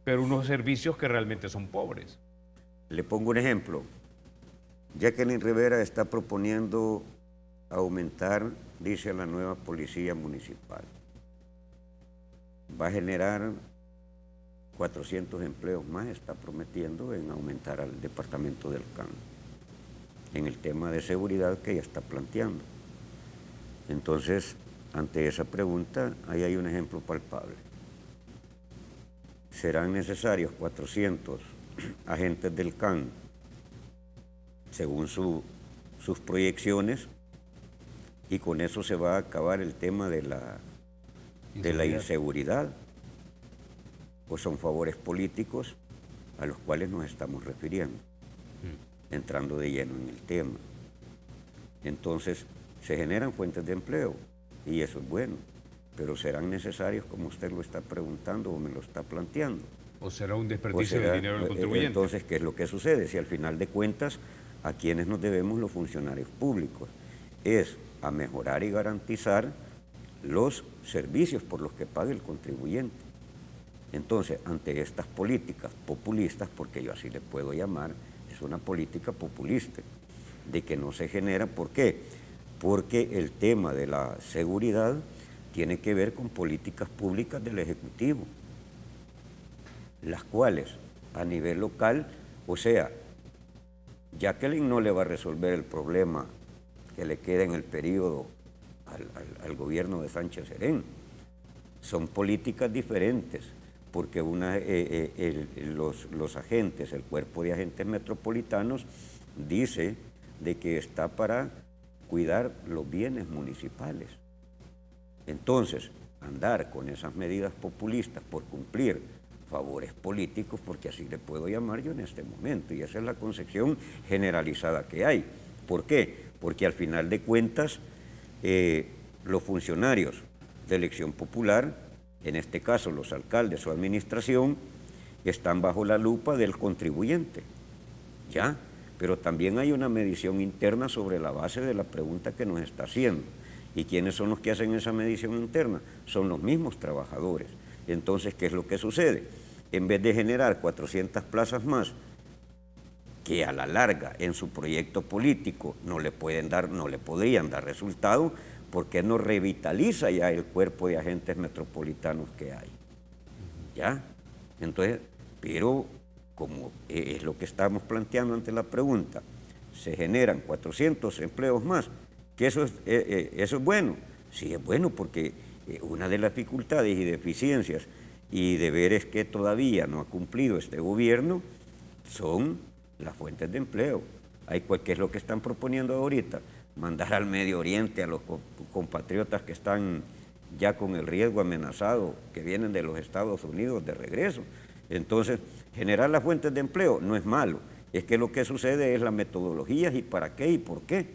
pero unos servicios que realmente son pobres. Le pongo un ejemplo. Jacqueline Rivera está proponiendo aumentar, dice, la nueva policía municipal. Va a generar 400 empleos más, está prometiendo, en aumentar al departamento del CAN, en el tema de seguridad que ella está planteando. Entonces, ante esa pregunta, ahí hay un ejemplo palpable. ¿Serán necesarios 400 agentes del CAN, según sus proyecciones, y con eso se va a acabar el tema de la inseguridad? ¿O son favores políticos a los cuales nos estamos refiriendo, entrando de lleno en el tema? Entonces, se generan fuentes de empleo y eso es bueno, pero ¿serán necesarios como usted lo está preguntando o me lo está planteando? ¿O será un desperdicio de dinero del contribuyente? Entonces, ¿qué es lo que sucede? Si al final de cuentas, a quienes nos debemos los funcionarios públicos es a mejorar y garantizar los servicios por los que paga el contribuyente. Entonces, ante estas políticas populistas, porque yo así le puedo llamar, es una política populista, de que no se genera. ¿Por qué? Porque el tema de la seguridad tiene que ver con políticas públicas del Ejecutivo, las cuales a nivel local, o sea, Jacqueline no le va a resolver el problema que le queda en el periodo al gobierno de Sánchez Serén. Son políticas diferentes, porque los agentes, el cuerpo de agentes metropolitanos, dice de que está para cuidar los bienes municipales. Entonces, andar con esas medidas populistas por cumplir favores políticos, porque así le puedo llamar yo en este momento, y esa es la concepción generalizada que hay. ¿Por qué? Porque al final de cuentas, los funcionarios de elección popular, en este caso los alcaldes o administración, están bajo la lupa del contribuyente, ¿ya? Pero también hay una medición interna sobre la base de la pregunta que nos está haciendo. ¿Y quiénes son los que hacen esa medición interna? Son los mismos trabajadores. Entonces, ¿qué es lo que sucede? En vez de generar 400 plazas más, que a la larga en su proyecto político no le podrían dar resultado, ¿por qué no revitaliza ya el cuerpo de agentes metropolitanos que hay? ¿Ya? Entonces, pero como es lo que estamos planteando ante la pregunta, se generan 400 empleos más, que eso es bueno. Sí, es bueno, porque una de las dificultades y deficiencias y deberes que todavía no ha cumplido este gobierno son las fuentes de empleo. ¿Qué es lo que están proponiendo ahorita? Mandar al Medio Oriente a los compatriotas que están ya con el riesgo amenazado, que vienen de los Estados Unidos de regreso. Entonces, generar las fuentes de empleo no es malo, es que lo que sucede es las metodologías y para qué y por qué.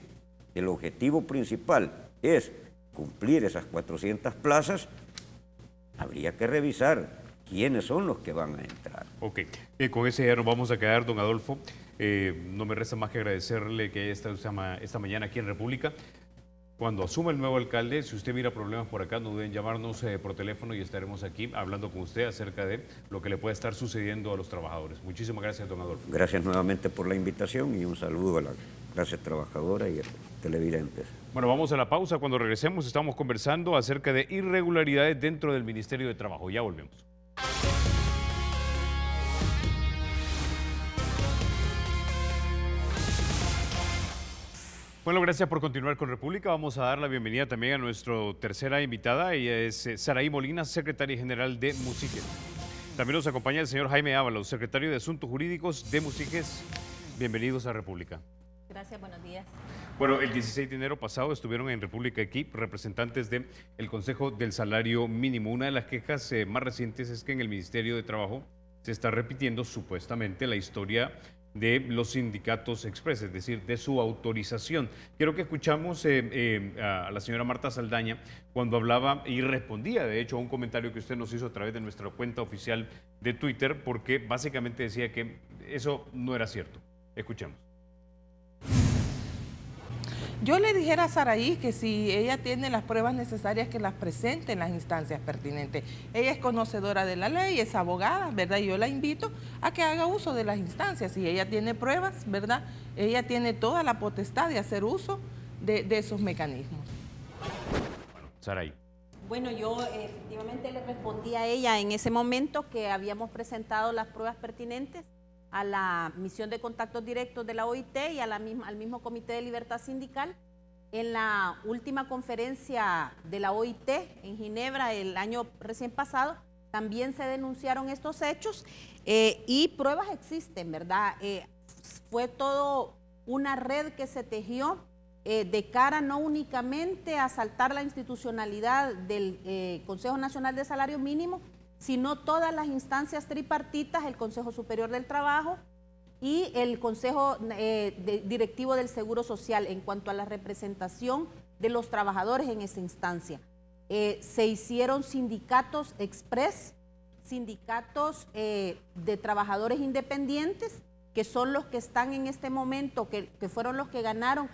El objetivo principal es cumplir esas 400 plazas. Habría que revisar quiénes son los que van a entrar. Ok, con ese ya nos vamos a quedar, don Adolfo. No me resta más que agradecerle que haya estado esta mañana aquí en República. Cuando asuma el nuevo alcalde, si usted mira problemas por acá, no duden en llamarnos por teléfono y estaremos aquí hablando con usted acerca de lo que le puede estar sucediendo a los trabajadores. Muchísimas gracias, don Adolfo. Gracias nuevamente por la invitación y un saludo a la clase trabajadora y a los televidentes. Bueno, vamos a la pausa. Cuando regresemos estamos conversando acerca de irregularidades dentro del Ministerio de Trabajo. Ya volvemos. Bueno, gracias por continuar con República. Vamos a dar la bienvenida también a nuestra tercera invitada. Ella es Saraí Molina, secretaria general de Musiques. También nos acompaña el señor Jaime Ábalos, secretario de Asuntos Jurídicos de Musiques. Bienvenidos a República. Gracias, buenos días. Bueno, el 16 de enero pasado estuvieron en República aquí representantes del Consejo del Salario Mínimo. Una de las quejas más recientes es que en el Ministerio de Trabajo se está repitiendo supuestamente la historia de los sindicatos express, es decir, de su autorización. Quiero que escuchamos a la señora Marta Saldaña cuando hablaba y respondía, de hecho, a un comentario que usted nos hizo a través de nuestra cuenta oficial de Twitter, porque básicamente decía que eso no era cierto. Escuchemos. Yo le dijera a Saraí que si ella tiene las pruebas necesarias, que las presente en las instancias pertinentes. Ella es conocedora de la ley, es abogada, ¿verdad? Y yo la invito a que haga uso de las instancias. Si ella tiene pruebas, ¿verdad? Ella tiene toda la potestad de hacer uso de esos mecanismos. Bueno, Saraí. Bueno, yo efectivamente le respondí a ella en ese momento que habíamos presentado las pruebas pertinentes a la misión de contactos directos de la OIT y a al mismo Comité de Libertad Sindical. En la última conferencia de la OIT en Ginebra el año recién pasado, también se denunciaron estos hechos y pruebas existen, ¿verdad? Fue todo una red que se tejió de cara no únicamente a asaltar la institucionalidad del Consejo Nacional de Salario Mínimo, sino todas las instancias tripartitas, el Consejo Superior del Trabajo y el Consejo Directivo del Seguro Social en cuanto a la representación de los trabajadores en esa instancia. Se hicieron sindicatos express, sindicatos de trabajadores independientes, que son los que están en este momento, que fueron los que ganaron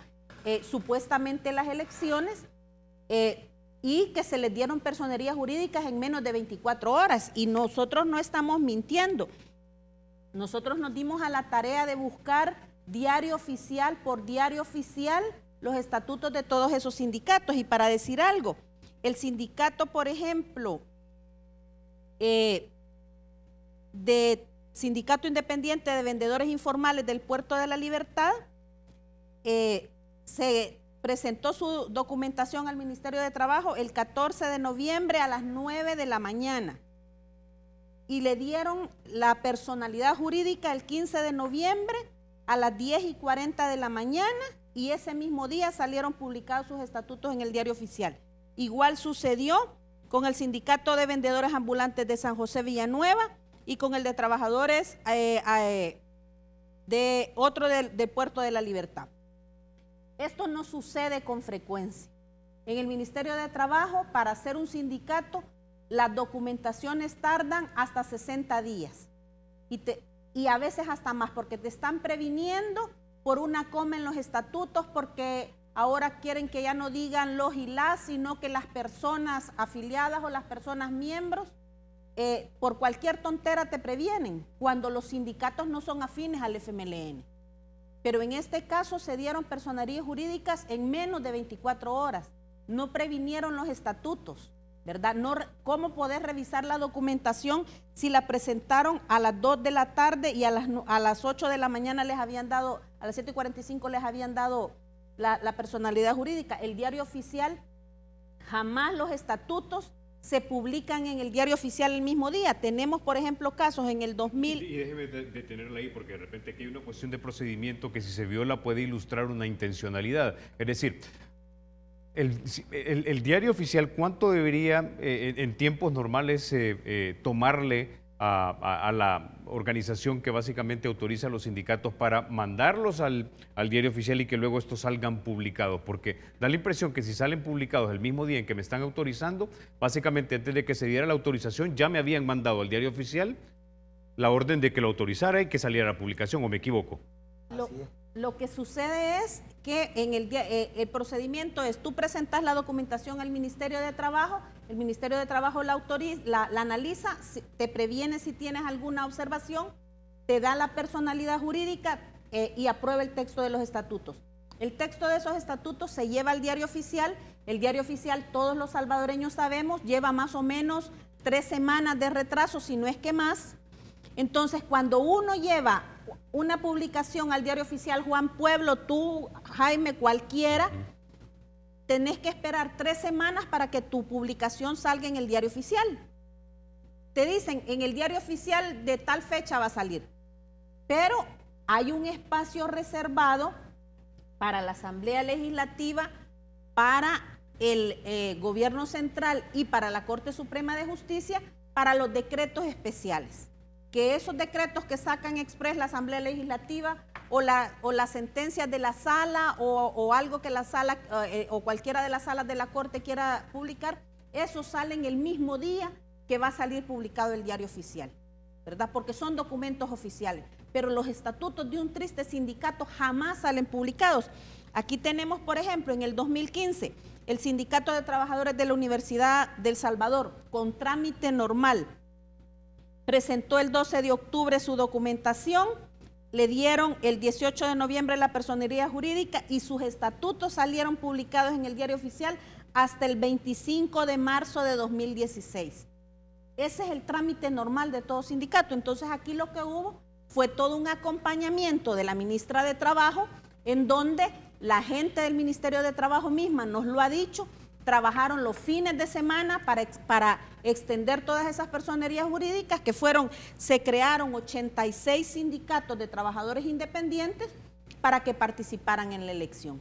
supuestamente las elecciones, y que se les dieron personerías jurídicas en menos de 24 horas. Y nosotros no estamos mintiendo. Nosotros nos dimos a la tarea de buscar diario oficial por diario oficial los estatutos de todos esos sindicatos. Y para decir algo, el sindicato, por ejemplo, de Sindicato Independiente de Vendedores Informales del Puerto de la Libertad, se presentó su documentación al Ministerio de Trabajo el 14 de noviembre a las 9 de la mañana y le dieron la personalidad jurídica el 15 de noviembre a las 10:40 de la mañana y ese mismo día salieron publicados sus estatutos en el Diario Oficial. Igual sucedió con el Sindicato de Vendedores Ambulantes de San José Villanueva y con el de Trabajadores del Puerto de la Libertad. Esto no sucede con frecuencia. En el Ministerio de Trabajo, para hacer un sindicato, las documentaciones tardan hasta 60 días y a veces hasta más, porque te están previniendo por una coma en los estatutos, porque ahora quieren que ya no digan los y las, sino que las personas afiliadas o las personas miembros, por cualquier tontera te previenen, cuando los sindicatos no son afines al FMLN. Pero en este caso se dieron personerías jurídicas en menos de 24 horas. No previnieron los estatutos, ¿verdad? No, ¿cómo poder revisar la documentación si la presentaron a las 2 de la tarde y a las 8 de la mañana les habían dado, a las 7:45 les habían dado la personalidad jurídica? El Diario Oficial, jamás los estatutos se publican en el Diario Oficial el mismo día. Tenemos, por ejemplo, casos en el 2000... Y déjeme detenerla ahí, porque de repente aquí hay una cuestión de procedimiento que si se viola puede ilustrar una intencionalidad. Es decir, el Diario Oficial, ¿cuánto debería en tiempos normales tomarle a la organización que básicamente autoriza a los sindicatos para mandarlos al Diario Oficial y que luego estos salgan publicados? Porque da la impresión que si salen publicados el mismo día en que me están autorizando, básicamente antes de que se diera la autorización ya me habían mandado al Diario Oficial la orden de que lo autorizara y que saliera a publicación, ¿o me equivoco? Lo que sucede es que en el procedimiento es, tú presentas la documentación al Ministerio de Trabajo, el Ministerio de Trabajo la autoriza, la analiza, te previene si tienes alguna observación, te da la personalidad jurídica y aprueba el texto de los estatutos. El texto de esos estatutos se lleva al Diario Oficial. El Diario Oficial, todos los salvadoreños sabemos, lleva más o menos 3 semanas de retraso, si no es que más. Entonces, cuando uno lleva una publicación al Diario Oficial, Juan Pueblo, tú, Jaime, cualquiera, tenés que esperar 3 semanas para que tu publicación salga en el Diario Oficial. Te dicen, en el Diario Oficial de tal fecha va a salir, pero hay un espacio reservado para la Asamblea Legislativa, para el Gobierno Central y para la Corte Suprema de Justicia, para los decretos especiales. Que esos decretos que sacan express la Asamblea Legislativa o las sentencias de la sala o algo que la sala o cualquiera de las salas de la Corte quiera publicar, esos salen el mismo día que va a salir publicado el Diario Oficial, ¿verdad? Porque son documentos oficiales, pero los estatutos de un triste sindicato jamás salen publicados. Aquí tenemos, por ejemplo, en el 2015, el Sindicato de Trabajadores de la Universidad del Salvador, con trámite normal, presentó el 12 de octubre su documentación, le dieron el 18 de noviembre la personería jurídica y sus estatutos salieron publicados en el Diario Oficial hasta el 25 de marzo de 2016. Ese es el trámite normal de todo sindicato. Entonces aquí lo que hubo fue todo un acompañamiento de la ministra de Trabajo, en donde la gente del Ministerio de Trabajo misma nos lo ha dicho, trabajaron los fines de semana para extender todas esas personerías jurídicas que se crearon 86 sindicatos de trabajadores independientes para que participaran en la elección.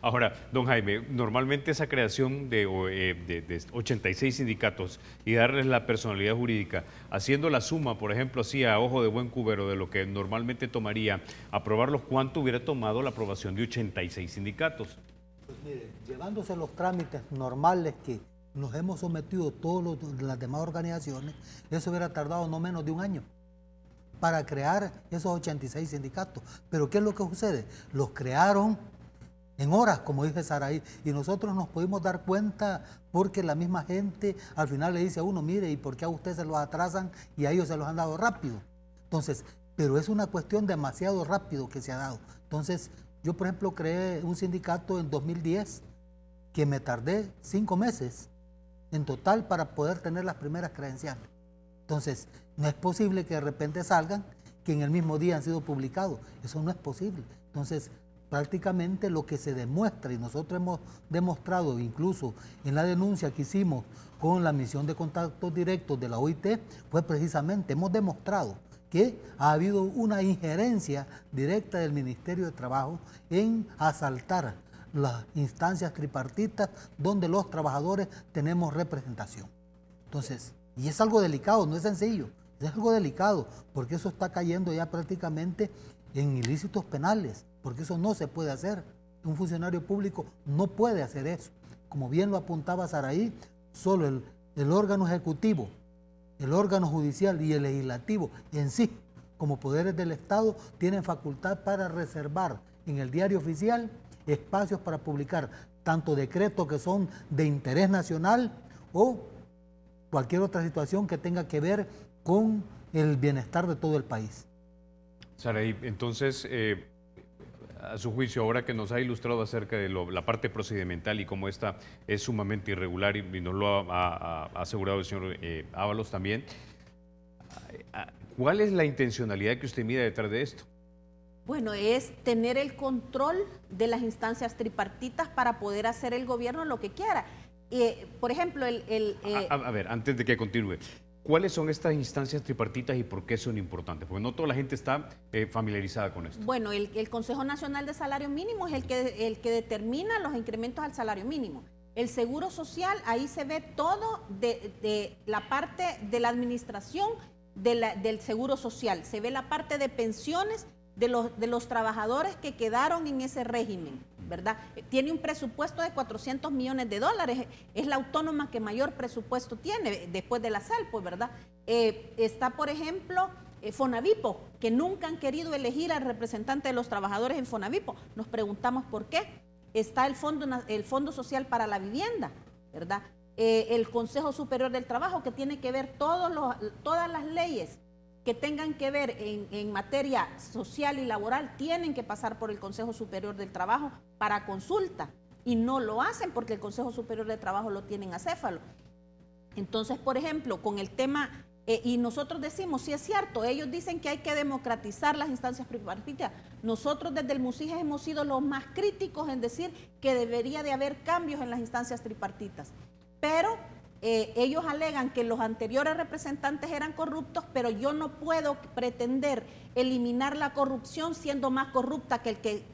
Ahora, don Jaime, normalmente esa creación de 86 sindicatos y darles la personalidad jurídica, haciendo la suma, por ejemplo, así a ojo de buen cubero de lo que normalmente tomaría aprobarlos, ¿cuánto hubiera tomado la aprobación de 86 sindicatos? Pues mire, llevándose los trámites normales que nos hemos sometido todas las demás organizaciones, eso hubiera tardado no menos de un año para crear esos 86 sindicatos. Pero ¿qué es lo que sucede? Los crearon en horas, como dice Saraí, y nosotros nos pudimos dar cuenta porque la misma gente al final le dice a uno, mire, ¿y por qué a usted se los atrasan y a ellos se los han dado rápido? Entonces, pero es una cuestión demasiado rápido que se ha dado. Entonces, yo por ejemplo creé un sindicato en 2010 que me tardé 5 meses en total para poder tener las primeras credenciales. Entonces, no es posible que de repente salgan que en el mismo día han sido publicados. Eso no es posible. Entonces, prácticamente lo que se demuestra, y nosotros hemos demostrado incluso en la denuncia que hicimos con la misión de contactos directos de la OIT, fue precisamente, hemos demostrado que ha habido una injerencia directa del Ministerio de Trabajo en asaltar las instancias tripartitas donde los trabajadores tenemos representación. Entonces, y es algo delicado, no es sencillo, es algo delicado, porque eso está cayendo ya prácticamente en ilícitos penales, porque eso no se puede hacer. Un funcionario público no puede hacer eso. Como bien lo apuntaba Saraí, solo el órgano ejecutivo, el órgano judicial y el legislativo en sí, como poderes del Estado, tienen facultad para reservar en el Diario Oficial espacios para publicar tanto decretos que son de interés nacional o cualquier otra situación que tenga que ver con el bienestar de todo el país. Saraí, entonces, a su juicio, ahora que nos ha ilustrado acerca de la parte procedimental y cómo esta es sumamente irregular y nos lo ha asegurado el señor Ábalos también, ¿cuál es la intencionalidad que usted mira detrás de esto? Bueno, es tener el control de las instancias tripartitas para poder hacer el gobierno lo que quiera. Por ejemplo, A ver, antes de que continúe, ¿cuáles son estas instancias tripartitas y por qué son importantes? Porque no toda la gente está familiarizada con esto. Bueno, el Consejo Nacional de Salario Mínimo es el que determina los incrementos al salario mínimo. El Seguro Social, ahí se ve todo de la parte de la administración del Seguro Social. Se ve la parte de pensiones de los trabajadores que quedaron en ese régimen, ¿verdad? Tiene un presupuesto de $400 millones. Es la autónoma que mayor presupuesto tiene después de la Salpo, ¿verdad? Está, por ejemplo, Fonavipo, que nunca han querido elegir al representante de los trabajadores en Fonavipo. Nos preguntamos por qué. Está el Fondo Social para la Vivienda, ¿verdad? El Consejo Superior del Trabajo, que tiene que ver todas las leyes que tengan que ver en materia social y laboral, tienen que pasar por el Consejo Superior del Trabajo para consulta, y no lo hacen porque el Consejo Superior del Trabajo lo tienen acéfalo. Entonces, por ejemplo, con el tema Y nosotros decimos, sí es cierto, ellos dicen que hay que democratizar las instancias tripartitas. Nosotros desde el MUSIGES hemos sido los más críticos en decir que debería de haber cambios en las instancias tripartitas. Pero ellos alegan que los anteriores representantes eran corruptos, pero yo no puedo pretender eliminar la corrupción siendo más corrupta que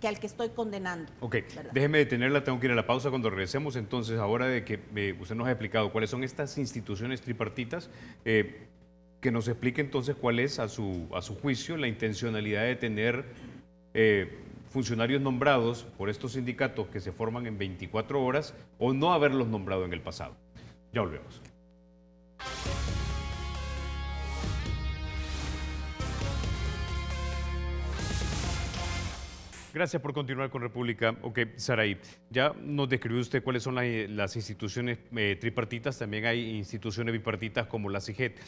al que estoy condenando. Ok, ¿verdad? déjeme detenerla, tengo que ir a la pausa. Cuando regresemos, entonces, ahora de que usted nos ha explicado cuáles son estas instituciones tripartitas, que nos explique entonces cuál es, a su juicio, la intencionalidad de tener funcionarios nombrados por estos sindicatos que se forman en 24 horas o no haberlos nombrado en el pasado. Ya volvemos. Gracias por continuar con República. Ok, Saraí, ya nos describió usted cuáles son las instituciones tripartitas, también hay instituciones bipartitas como la CIGET.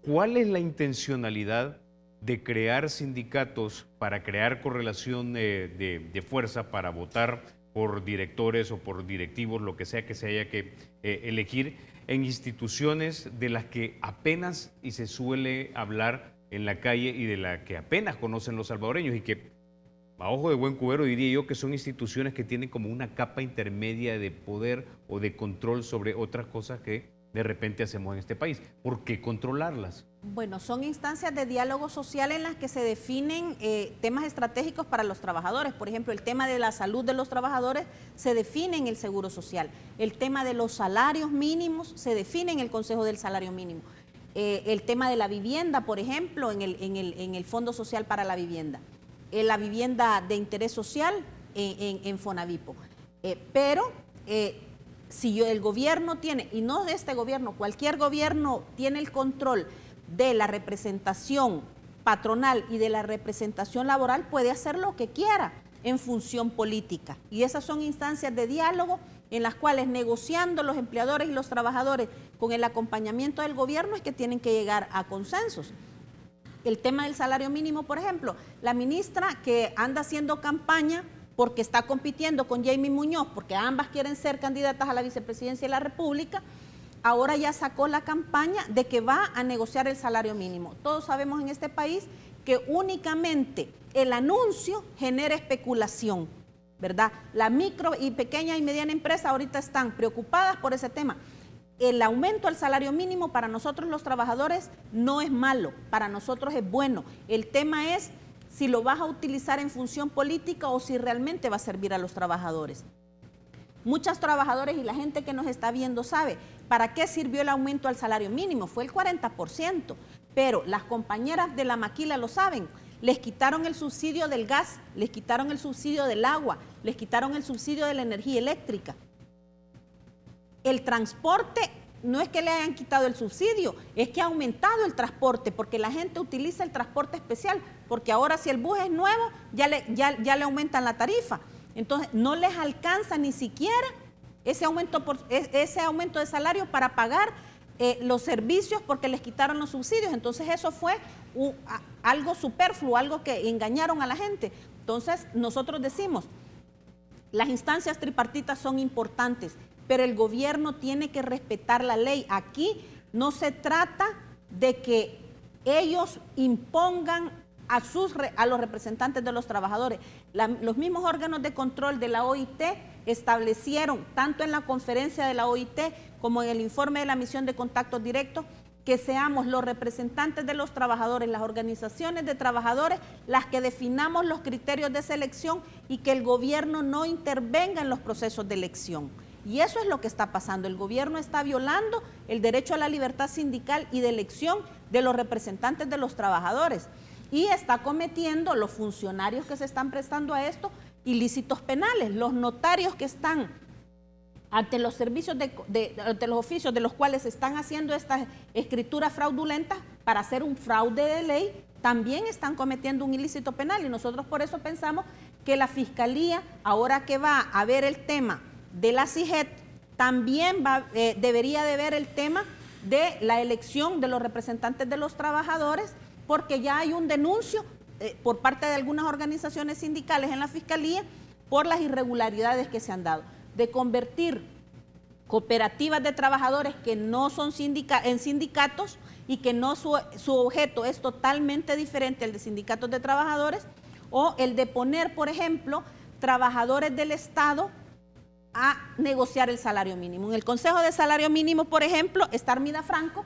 ¿Cuál es la intencionalidad de crear sindicatos para crear correlación de fuerza para votar por directores o por directivos, lo que sea que se haya que elegir, en instituciones de las que apenas y se suele hablar en la calle y de las que apenas conocen los salvadoreños y que, a ojo de buen cubero, diría yo que son instituciones que tienen como una capa intermedia de poder o de control sobre otras cosas que de repente hacemos en este país? ¿Por qué controlarlas? Bueno, son instancias de diálogo social en las que se definen temas estratégicos para los trabajadores. Por ejemplo, el tema de la salud de los trabajadores se define en el Seguro Social. El tema de los salarios mínimos se define en el Consejo del Salario Mínimo. El tema de la vivienda, por ejemplo, en el Fondo Social para la Vivienda. La vivienda de interés social en Fonavipo. Si el gobierno tiene, y no de este gobierno, cualquier gobierno tiene el control de la representación patronal y de la representación laboral, puede hacer lo que quiera en función política. Y esas son instancias de diálogo en las cuales, negociando los empleadores y los trabajadores con el acompañamiento del gobierno, es que tienen que llegar a consensos. El tema del salario mínimo, por ejemplo, la ministra que anda haciendo campaña porque está compitiendo con Jamie Muñoz, porque ambas quieren ser candidatas a la vicepresidencia de la República, ahora ya sacó la campaña de que va a negociar el salario mínimo. Todos sabemos en este país que únicamente el anuncio genera especulación, ¿verdad? La micro y pequeña y mediana empresa ahorita están preocupadas por ese tema. El aumento al salario mínimo para nosotros los trabajadores no es malo, para nosotros es bueno. El tema es si lo vas a utilizar en función política o si realmente va a servir a los trabajadores. Muchos trabajadores y la gente que nos está viendo sabe para qué sirvió el aumento al salario mínimo, fue el 40%, pero las compañeras de la maquila lo saben, les quitaron el subsidio del gas, les quitaron el subsidio del agua, les quitaron el subsidio de la energía eléctrica. El transporte, no es que le hayan quitado el subsidio, es que ha aumentado el transporte, porque la gente utiliza el transporte especial, porque ahora si el bus es nuevo, ya le aumentan la tarifa. Entonces, no les alcanza ni siquiera ese aumento de salario para pagar los servicios porque les quitaron los subsidios. Entonces, eso fue algo superfluo, algo que engañaron a la gente. Entonces, nosotros decimos, las instancias tripartitas son importantes, pero el gobierno tiene que respetar la ley. Aquí no se trata de que ellos impongan a los representantes de los trabajadores. Los mismos órganos de control de la OIT establecieron, tanto en la conferencia de la OIT como en el informe de la misión de contactos directos, que seamos los representantes de los trabajadores, las organizaciones de trabajadores, las que definamos los criterios de selección y que el gobierno no intervenga en los procesos de elección. Y eso es lo que está pasando. El gobierno está violando el derecho a la libertad sindical y de elección de los representantes de los trabajadores. Y está cometiendo, los funcionarios que se están prestando a esto, ilícitos penales. Los notarios que están ante los servicios ante los oficios de los cuales se están haciendo estas escrituras fraudulentas para hacer un fraude de ley, también están cometiendo un ilícito penal. Y nosotros por eso pensamos que la Fiscalía, ahora que va a ver el tema de la CIGET, también debería de ver el tema de la elección de los representantes de los trabajadores, porque ya hay un denuncio por parte de algunas organizaciones sindicales en la Fiscalía por las irregularidades que se han dado, de convertir cooperativas de trabajadores que no son en sindicatos y que no su objeto es totalmente diferente al de sindicatos de trabajadores, o el de poner, por ejemplo, trabajadores del Estado a negociar el salario mínimo. En el Consejo de Salario Mínimo, por ejemplo, está Armida Franco,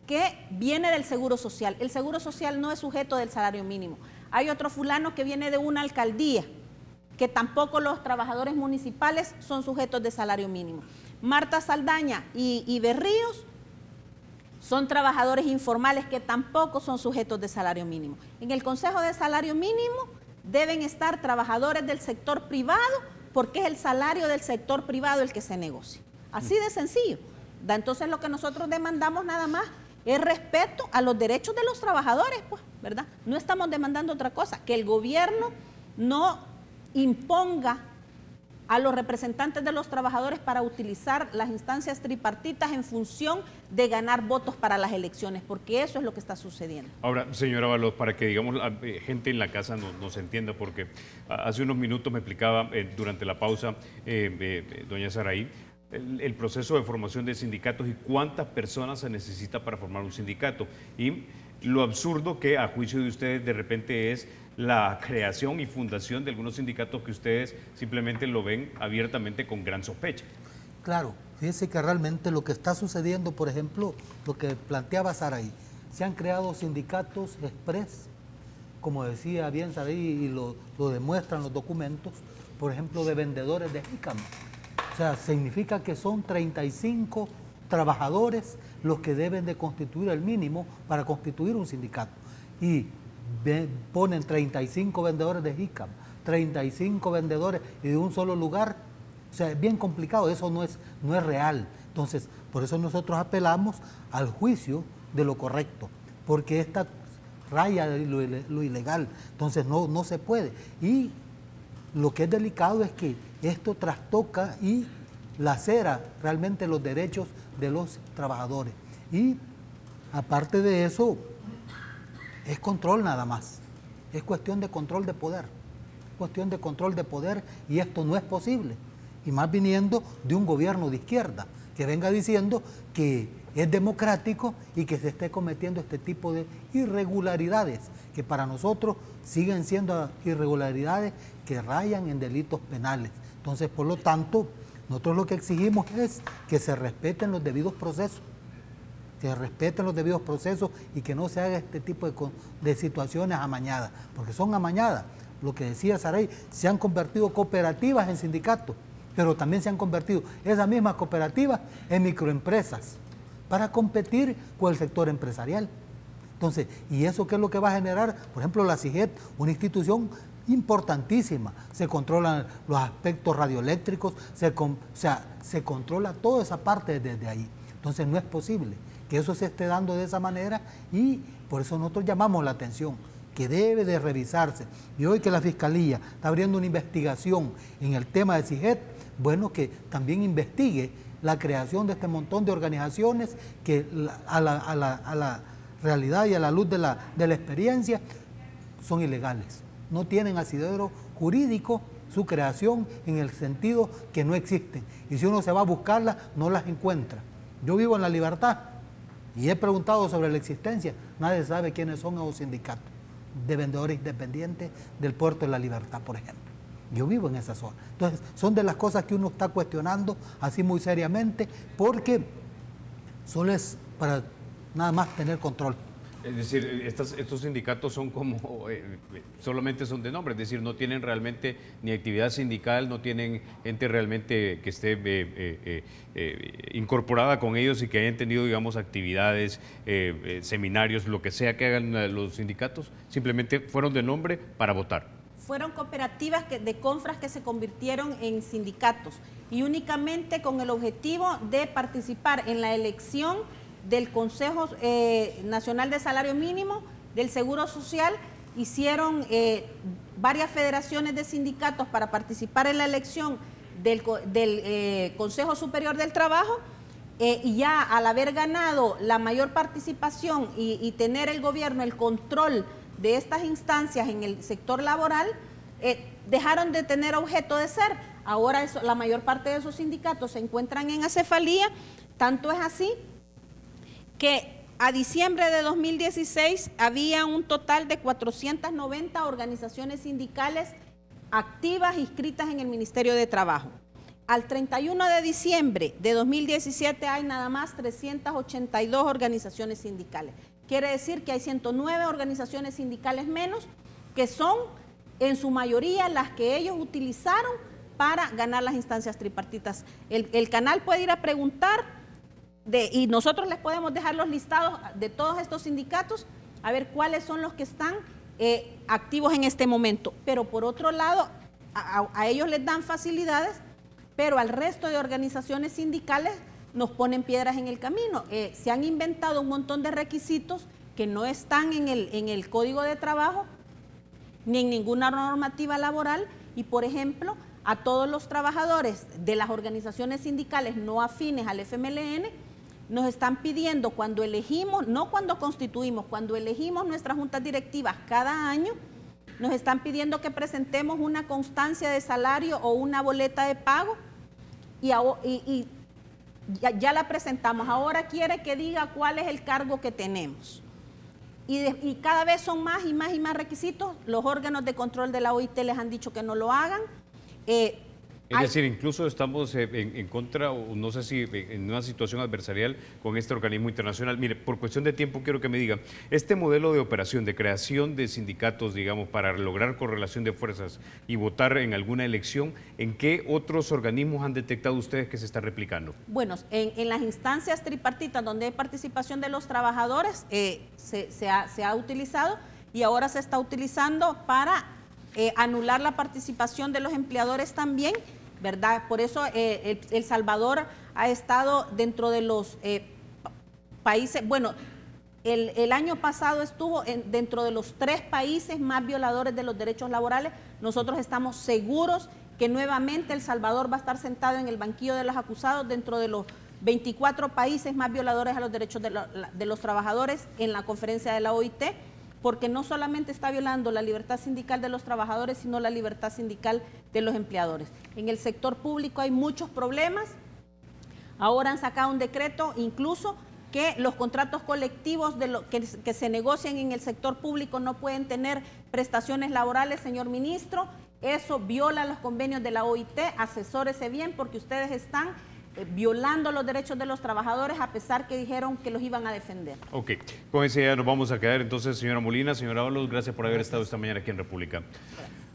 que viene del Seguro Social. El Seguro Social no es sujeto del salario mínimo. Hay otro fulano que viene de una alcaldía, que tampoco los trabajadores municipales son sujetos de salario mínimo. Marta Saldaña y Berríos son trabajadores informales que tampoco son sujetos de salario mínimo. En el Consejo de Salario Mínimo deben estar trabajadores del sector privado, porque es el salario del sector privado el que se negocia. Así de sencillo. Entonces lo que nosotros demandamos nada más es respeto a los derechos de los trabajadores, pues, ¿verdad? No estamos demandando otra cosa, que el gobierno no imponga a los representantes de los trabajadores para utilizar las instancias tripartitas en función de ganar votos para las elecciones, porque eso es lo que está sucediendo. Ahora, señora Ábalos, para que, digamos, la gente en la casa nos entienda, porque hace unos minutos me explicaba durante la pausa doña Saraí, el proceso de formación de sindicatos y cuántas personas se necesita para formar un sindicato. Y lo absurdo que, a juicio de ustedes, de repente es la creación y fundación de algunos sindicatos que ustedes simplemente lo ven abiertamente con gran sospecha. Claro, fíjese que realmente lo que está sucediendo, por ejemplo, lo que planteaba Saraí, se han creado sindicatos express, como decía bien Saraí y lo demuestran los documentos, por ejemplo, de vendedores de jícama. O sea, significa que son 35 trabajadores los que deben de constituir el mínimo para constituir un sindicato. Y ponen 35 vendedores de jícama, 35 vendedores y de un solo lugar. O sea, es bien complicado, eso no es real. Entonces, por eso nosotros apelamos al juicio de lo correcto, porque esta raya de lo ilegal, entonces no se puede. Y lo que es delicado es que esto trastoca y lacera realmente los derechos de los trabajadores. Y aparte de eso, es control nada más. Es cuestión de control de poder. Cuestión de control de poder, y esto no es posible. Y más viniendo de un gobierno de izquierda, que venga diciendo que es democrático y que se esté cometiendo este tipo de irregularidades, que para nosotros siguen siendo irregularidades que rayan en delitos penales. Entonces, por lo tanto, nosotros lo que exigimos es que se respeten los debidos procesos, que respeten los debidos procesos y que no se haga este tipo de situaciones amañadas, porque son amañadas. Lo que decía Saraí, se han convertido cooperativas en sindicatos, pero también se han convertido esas mismas cooperativas en microempresas para competir con el sector empresarial. Entonces, ¿y eso qué es lo que va a generar? Por ejemplo, la CIGET, una institución importantísima, se controlan los aspectos radioeléctricos, se controla toda esa parte desde ahí. Entonces, no es posible que eso se esté dando de esa manera, y por eso nosotros llamamos la atención, que debe de revisarse. Y hoy que la Fiscalía está abriendo una investigación en el tema de CIGET, bueno, que también investigue la creación de este montón de organizaciones que a la realidad y a la luz de la experiencia son ilegales. No tienen asidero jurídico su creación, en el sentido que no existen. Y si uno se va a buscarlas, no las encuentra. Yo vivo en La Libertad y he preguntado sobre la existencia. Nadie sabe quiénes son esos sindicatos de vendedores independientes del puerto de La Libertad, por ejemplo. Yo vivo en esa zona. Entonces, son de las cosas que uno está cuestionando así muy seriamente, porque solo es para nada más tener control. Es decir, estos sindicatos son como, solamente son de nombre, es decir, no tienen realmente ni actividad sindical, no tienen gente realmente que esté incorporada con ellos y que hayan tenido, digamos, actividades, seminarios, lo que sea que hagan los sindicatos, simplemente fueron de nombre para votar. Fueron cooperativas de confras que se convirtieron en sindicatos, y únicamente con el objetivo de participar en la elección del Consejo Nacional de Salario Mínimo, del Seguro Social. Hicieron varias federaciones de sindicatos para participar en la elección del Consejo Superior del Trabajo, y ya al haber ganado la mayor participación y tener el gobierno el control de estas instancias en el sector laboral, dejaron de tener objeto de ser. Ahora la mayor parte de esos sindicatos se encuentran en acefalía, tanto es así que a diciembre de 2016 había un total de 490 organizaciones sindicales activas inscritas en el Ministerio de Trabajo. Al 31 de diciembre de 2017 hay nada más 382 organizaciones sindicales. Quiere decir que hay 109 organizaciones sindicales menos, que son en su mayoría las que ellos utilizaron para ganar las instancias tripartitas. El canal puede ir a preguntar y nosotros les podemos dejar los listados de todos estos sindicatos a ver cuáles son los que están activos en este momento. Pero por otro lado, a ellos les dan facilidades, pero al resto de organizaciones sindicales nos ponen piedras en el camino. Se han inventado un montón de requisitos que no están en el Código de Trabajo ni en ninguna normativa laboral y, por ejemplo, a todos los trabajadores de las organizaciones sindicales no afines al FMLN nos están pidiendo cuando elegimos, no cuando constituimos, cuando elegimos nuestras juntas directivas cada año, nos están pidiendo que presentemos una constancia de salario o una boleta de pago y ya la presentamos. Ahora quiere que diga cuál es el cargo que tenemos. Y cada vez son más y más y más requisitos. Los órganos de control de la OIT les han dicho que no lo hagan. Es decir, incluso estamos en contra, o no sé si en una situación adversarial con este organismo internacional. Mire, por cuestión de tiempo quiero que me diga, este modelo de operación, de creación de sindicatos, digamos, para lograr correlación de fuerzas y votar en alguna elección, ¿en qué otros organismos han detectado ustedes que se está replicando? Bueno, en las instancias tripartitas donde hay participación de los trabajadores se ha utilizado y ahora se está utilizando para anular la participación de los empleadores también, ¿verdad? Por eso El Salvador ha estado dentro de los países, bueno, el año pasado estuvo dentro de los 3 países más violadores de los derechos laborales. Nosotros estamos seguros que nuevamente El Salvador va a estar sentado en el banquillo de los acusados dentro de los 24 países más violadores a los derechos de los trabajadores en la conferencia de la OIT, porque no solamente está violando la libertad sindical de los trabajadores, sino la libertad sindical de los empleadores. En el sector público hay muchos problemas. Ahora han sacado un decreto incluso que los contratos colectivos que se negocian en el sector público no pueden tener prestaciones laborales, señor ministro. Eso viola los convenios de la OIT. Asesórese bien porque ustedes están violando los derechos de los trabajadores a pesar que dijeron que los iban a defender. Ok, con esa idea nos vamos a quedar entonces, señora Molina, señora Ábalos, gracias por haber estado esta mañana aquí en República.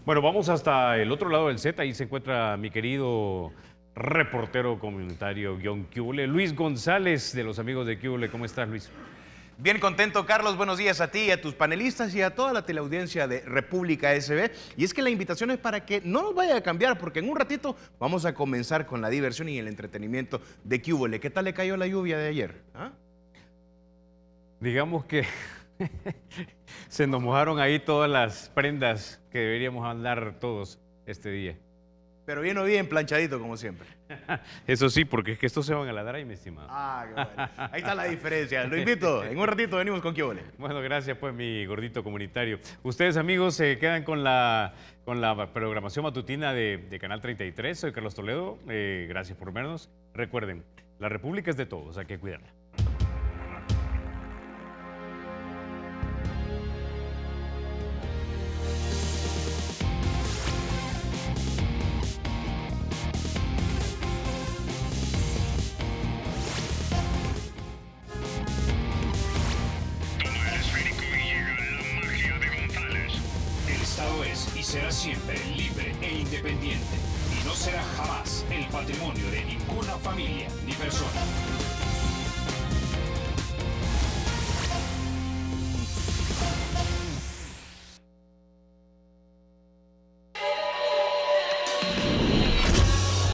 Bueno, vamos hasta el otro lado del set, ahí se encuentra mi querido reportero comunitario _Cubole, Luis González, de los amigos de Cubole. ¿Cómo estás, Luis? Bien contento, Carlos. Buenos días a ti, a tus panelistas y a toda la teleaudiencia de República SB. Y es que la invitación es para que no nos vaya a cambiar, porque en un ratito vamos a comenzar con la diversión y el entretenimiento de Cubole. ¿Qué tal le cayó la lluvia de ayer? ¿Ah? Digamos que se nos mojaron ahí todas las prendas que deberíamos andar todos este día. Pero vino bien planchadito, como siempre. Eso sí, porque es que estos se van a ladrar ahí, mi estimado. Ah, qué bueno. Ahí está la diferencia. Lo invito. En un ratito venimos con Cubole. Bueno, gracias, pues, mi gordito comunitario. Ustedes, amigos, se quedan con la programación matutina de Canal 33. Soy Carlos Toledo. Gracias por vernos. Recuerden, la República es de todos. Hay que cuidarla. Será siempre libre e independiente y no será jamás el patrimonio de ninguna familia ni persona.